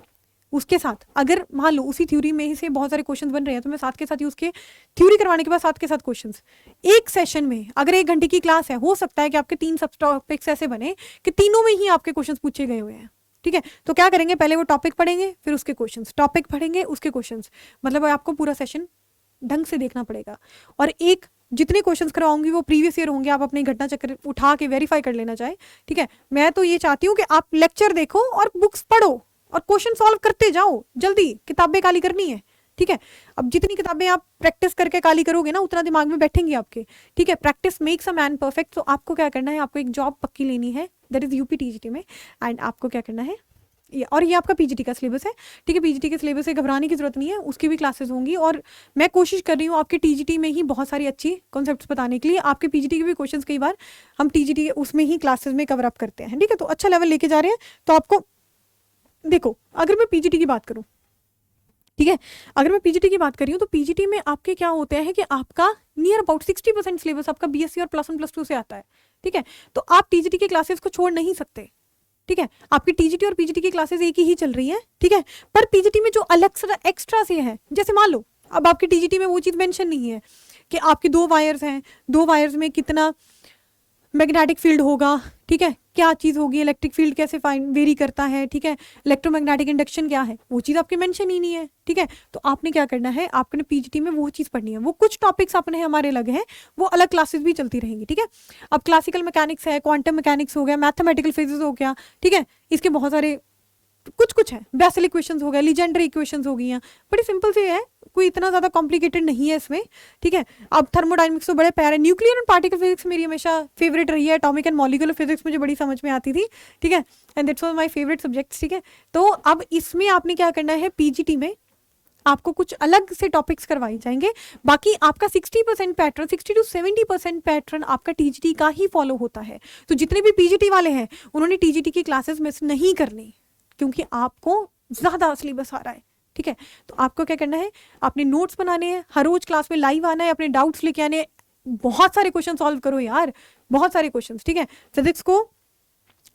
उसके साथ अगर मान लो उसी थ्योरी में ही से बहुत सारे क्वेश्चंस बन रहे हैं, तो मैं साथ के साथ ही उसके थ्योरी करवाने के बाद साथ के साथ क्वेश्चंस एक सेशन में, अगर 1 घंटे की क्लास है, हो सकता है कि आपके 3 सब टॉपिक्स ऐसे बने कि तीनों में ही आपके क्वेश्चंस पूछे गए हुए हैं, ठीक है। तो क्या करेंगे, पहले वो टॉपिक पढ़ेंगे, फिर उसके क्वेश्चंस, टॉपिक पढ़ेंगे उसके क्वेश्चंस, मतलब आपको पूरा सेशन ढंग से देखना पड़ेगा। और एक जितने क्वेश्चंस करवाऊंगी वो प्रीवियस ईयर होंगे, आप अपने घटना चक्र उठा के वेरीफाई कर लेना चाहे, ठीक है। मैं तो ये चाहती हूँ कि आप लेक्चर देखो और बुक्स पढ़ो और क्वेश्चन सॉल्व करते जाओ, जल्दी किताबें काली करनी है, ठीक है। अब जितनी किताबें आप प्रैक्टिस करके काली करोगे ना, उतना दिमाग में बैठेंगी आपके, ठीक है। Practice makes a man perfect. तो आपको क्या करना है, आपको एक जॉब पक्की लेनी है, दैट इज यूपी टीजीटी में, एंड आपको क्या करना है, और ये आपका पीजीटी का सिलेबस है, ठीक है। पीजीटी के सिलेबस से घबराने की जरूरत नहीं है, उसकी भी क्लासेस होंगी, और मैं कोशिश कर रही हूँ आपके टीजीटी में ही बहुत सारी अच्छी कॉन्सेप्ट्स बताने के लिए। आपके पीजीटी के भी क्वेश्चंस कई बार हम टीजीटी उसमें ही क्लासेस में कवर अप करते हैं, ठीक है। तो अच्छा लेवल लेके जा रहे हैं। तो आपको देखो, अगर मैं पीजीटी की बात करूँ, ठीक है, अगर मैं पीजीटी की बात कर रही हूँ, तो पीजीटी में आपके क्या होते हैं कि आपका नियर अबाउट 60% सिलेबस आपका बीएससी और +1 +2 से आता है, ठीक है। तो आप टीजीटी के क्लासेस को छोड़ नहीं सकते, ठीक है। आपकी टीजीटी और पीजीटी की क्लासेस एक ही चल रही है, ठीक है। पर पीजीटी में जो अलग एक्स्ट्रा से है, जैसे मान लो अब आपकी टीजीटी में वो चीज मेंशन नहीं है कि आपकी 2 वायर्स हैं, 2 वायर्स में कितना मैग्नेटिक फील्ड होगा, ठीक है, क्या चीज होगी, इलेक्ट्रिक फील्ड कैसे वेरी करता है, ठीक है, इलेक्ट्रोमैग्नेटिक इंडक्शन क्या है, वो चीज आपके मेंशन ही नहीं है, ठीक है। तो आपने क्या करना है, आपने पीजीटी में वो चीज पढ़नी है। वो कुछ टॉपिक्स अपने हमारे अलग हैं, वो अलग क्लासेस भी चलती रहेंगी, ठीक है। अब क्लासिकल मैकेनिक्स है, क्वांटम मैकेनिक्स हो गया, मैथमेटिकल फिजिक्स हो गया, ठीक है, इसके बहुत सारे कुछ है, बेसिक इक्वेशंस हो गया, लीजेंडरी इक्वेशंस हो गई हैं, बड़ी सिंपल से है, कोई इतना ज्यादा कॉम्प्लिकेटेड नहीं है इसमें, ठीक है। अब थर्मोडायनेमिक्स तो बड़े प्यारे, न्यूक्लियर एंड पार्टिकल फिजिक्स मेरी हमेशा फेवरेट रही है, एटॉमिक एंड मॉलिक्यूलर फिजिक्स मुझे बड़ी समझ में आती थी, ठीक है, and that's was my favourite subjects, ठीक है। तो अब इसमें आपने क्या करना है, पीजीटी में आपको कुछ अलग से टॉपिक्स करवाए जाएंगे, बाकी आपका 60% पैटर्न, 60 to 70% पैटर्न आपका टीजीटी का ही फॉलो होता है। तो जितने भी पीजीटी वाले हैं उन्होंने टीजीटी की क्लासेस मिस नहीं करनी, क्योंकि आपको ज्यादा सिलेबस आ रहा है, ठीक है। तो आपको क्या करना है, आपने नोट्स बनाने हैं, हर रोज क्लास में लाइव आना है, अपने डाउट्स लेके आने हैं, बहुत सारे क्वेश्चन सॉल्व करो यार, बहुत सारे क्वेश्चन, ठीक है। फिजिक्स को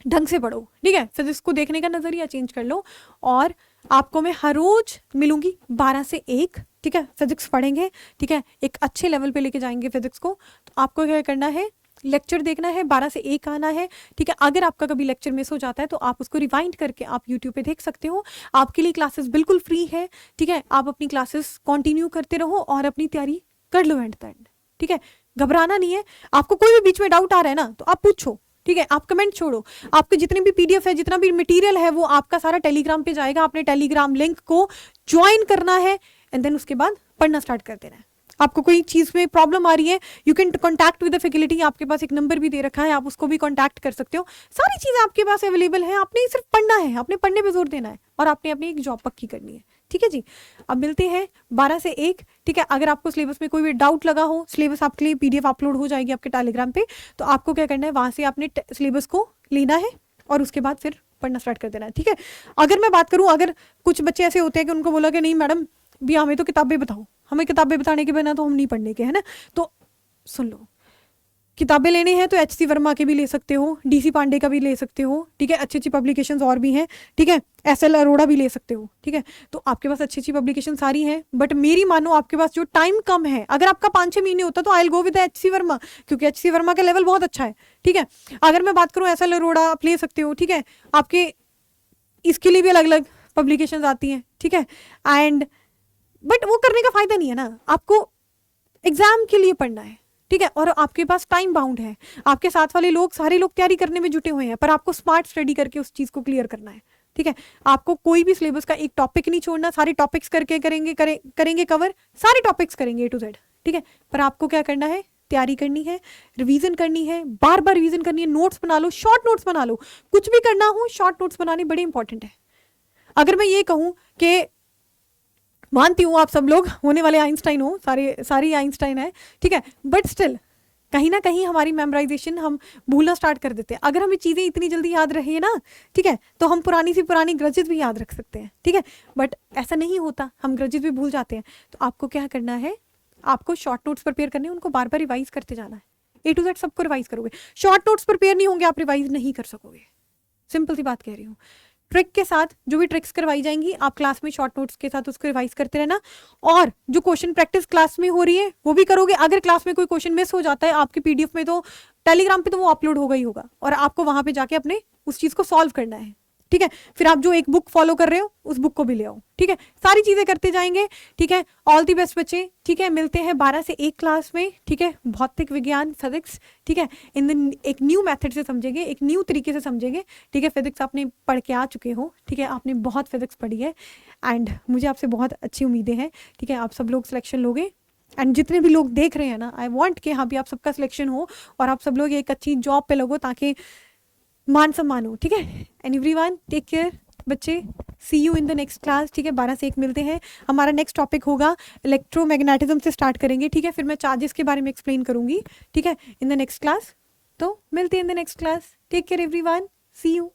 ढंग से पढ़ो, ठीक है, फिजिक्स को देखने का नजरिया चेंज कर लो। और आपको मैं हर रोज मिलूंगी 12 से 1, ठीक है, फिजिक्स पढ़ेंगे, ठीक है, एक अच्छे लेवल पे लेके जाएंगे फिजिक्स को। तो आपको क्या करना है, लेक्चर देखना है, 12 से 1 आना है, ठीक है। अगर आपका कभी लेक्चर मिस हो जाता है तो आप उसको रिवाइंड करके आप यूट्यूब पे देख सकते हो, आपके लिए क्लासेस बिल्कुल फ्री है, ठीक है। आप अपनी क्लासेस कंटिन्यू करते रहो और अपनी तैयारी कर लो एंड तक, ठीक है। घबराना नहीं है, आपको कोई भी बीच में डाउट आ रहा है ना तो आप पूछो, ठीक है, आप कमेंट छोड़ो। आपके जितने भी पीडीएफ है, जितना भी मटेरियल है, वो आपका सारा टेलीग्राम पे जाएगा, आपने टेलीग्राम लिंक को ज्वाइन करना है एंड देन उसके बाद पढ़ना स्टार्ट कर देना है। आपको कोई चीज में प्रॉब्लम आ रही है, you can contact with the faculty, आपके पास एक नंबर भी दे रखा है, आप उसको भी कॉन्टैक्ट कर सकते हो, सारी चीजें आपके पास अवेलेबल है। आपने सिर्फ पढ़ना है, आपने पढ़ने पे जोर देना है और आपने अपनी एक जॉब पक्की करनी है, ठीक है जी। अब मिलते हैं 12 से 1, ठीक है। अगर आपको सिलेबस में कोई भी डाउट लगा हो, सिलेबस आपके लिए पीडीएफ अपलोड हो जाएगी आपके टेलीग्राम पे, तो आपको क्या करना है, वहां से आपने सिलेबस को लेना है और उसके बाद फिर पढ़ना स्टार्ट कर देना है, ठीक है। अगर मैं बात करूं, अगर कुछ बच्चे ऐसे होते हैं कि उनको बोला कि नहीं मैडम भी हमें तो किताबें बताओ, हमें किताबें बताने के बिना तो हम नहीं पढ़ने के, है ना। तो सुन लो, किताबें लेने हैं तो एचसी वर्मा के भी ले सकते हो, डीसी पांडे का भी ले सकते हो, ठीक है, अच्छी अच्छी पब्लिकेशंस और भी हैं, ठीक है, एसएल अरोड़ा भी ले सकते हो, ठीक है। तो आपके पास अच्छी अच्छी पब्लिकेशन सारी हैं, बट मेरी मानो आपके पास जो टाइम कम है, अगर आपका 5-6 महीने होता तो I will go with HC Verma, क्योंकि एचसी वर्मा का लेवल बहुत अच्छा है, ठीक है। अगर मैं बात करूँ एसएल अरोड़ा आप ले सकते हो, ठीक है, आपके इसके लिए भी अलग अलग पब्लिकेशन आती हैं, ठीक है। एंड बट वो करने का फायदा नहीं है ना, आपको एग्जाम के लिए पढ़ना है, ठीक है, और आपके पास टाइम बाउंड है, आपके साथ वाले लोग सारे लोग तैयारी करने में जुटे हुए हैं, पर आपको स्मार्ट स्टडी करके उस चीज को क्लियर करना है, ठीक है। आपको कोई भी सिलेबस का एक टॉपिक नहीं छोड़ना, सारे टॉपिक्स करके करेंगे कवर, सारे टॉपिक्स करेंगे A to Z, ठीक है। पर आपको क्या करना है, तैयारी करनी है, रिवीजन करनी है, बार बार रिवीजन करनी है, नोट्स बना लो, शॉर्ट नोट्स बना लो, कुछ भी करना हो शॉर्ट नोट्स बनाने बड़े इंपॉर्टेंट है। अगर मैं ये कहूं कि मानती हूँ आप सब लोग होने वाले आइंस्टाइन हो, सारी आइंस्टाइन है, ठीक है, बट स्टिल कहीं ना कहीं हमारी मेमोराइजेशन हम भूलना स्टार्ट कर देते हैं। अगर हमें चीजें इतनी जल्दी याद रहे ना, ठीक है, तो हम पुरानी सी पुरानी ग्रजेस भी याद रख सकते हैं, ठीक है, बट ऐसा नहीं होता, हम ग्रजेस भी भूल जाते हैं। तो आपको क्या करना है, आपको शॉर्ट नोट्स प्रिपेयर करने, उनको बार बार रिवाइज करते जाना है, A to Z सबको रिवाइज करोगे। शॉर्ट नोट्स प्रिपेयर नहीं होंगे, आप रिवाइज नहीं कर सकोगे, सिंपल सी बात कह रही हूँ। ट्रिक के साथ जो भी ट्रिक्स करवाई जाएंगी, आप क्लास में शॉर्ट नोट्स के साथ उसको रिवाइज करते रहना, और जो क्वेश्चन प्रैक्टिस क्लास में हो रही है वो भी करोगे। अगर क्लास में कोई क्वेश्चन मिस हो जाता है आपके पीडीएफ में, तो टेलीग्राम पे तो वो अपलोड होगा ही होगा, और आपको वहां पे जाके अपने उस चीज को सॉल्व करना है, ठीक है। फिर आप जो एक बुक फॉलो कर रहे हो उस बुक को भी ले आओ, ठीक है। सारी चीजें करते जाएंगे, ठीक है। ऑल दी बेस्ट बच्चे, ठीक है। मिलते हैं 12 से 1 क्लास में, ठीक है। भौतिक विज्ञान फिजिक्स, ठीक है। इन दिन एक न्यू मेथड से समझेंगे, एक न्यू तरीके से समझेंगे, ठीक है। फिजिक्स आपने पढ़ के आ चुके हो, ठीक है, आपने बहुत फिजिक्स पढ़ी है एंड मुझे आपसे बहुत अच्छी उम्मीदें हैं, ठीक है। आप सब लोग सिलेक्शन लोगे एंड जितने भी लोग देख रहे हैं ना, आई वांट कि हाँ भी आप सबका सिलेक्शन हो और आप सब लोग एक अच्छी जॉब पे लगो ताकि मान सम्मान हो, ठीक है। एंड एवरीवन टेक केयर बच्चे, see you in the next class, ठीक है। 12 से 1 मिलते हैं। हमारा नेक्स्ट टॉपिक होगा इलेक्ट्रोमैग्नेटिज्म से स्टार्ट करेंगे, ठीक है। फिर मैं चार्जेस के बारे में एक्सप्लेन करूंगी, ठीक है, इन द नेक्स्ट क्लास। तो मिलते हैं in the next class. Take care everyone, see you.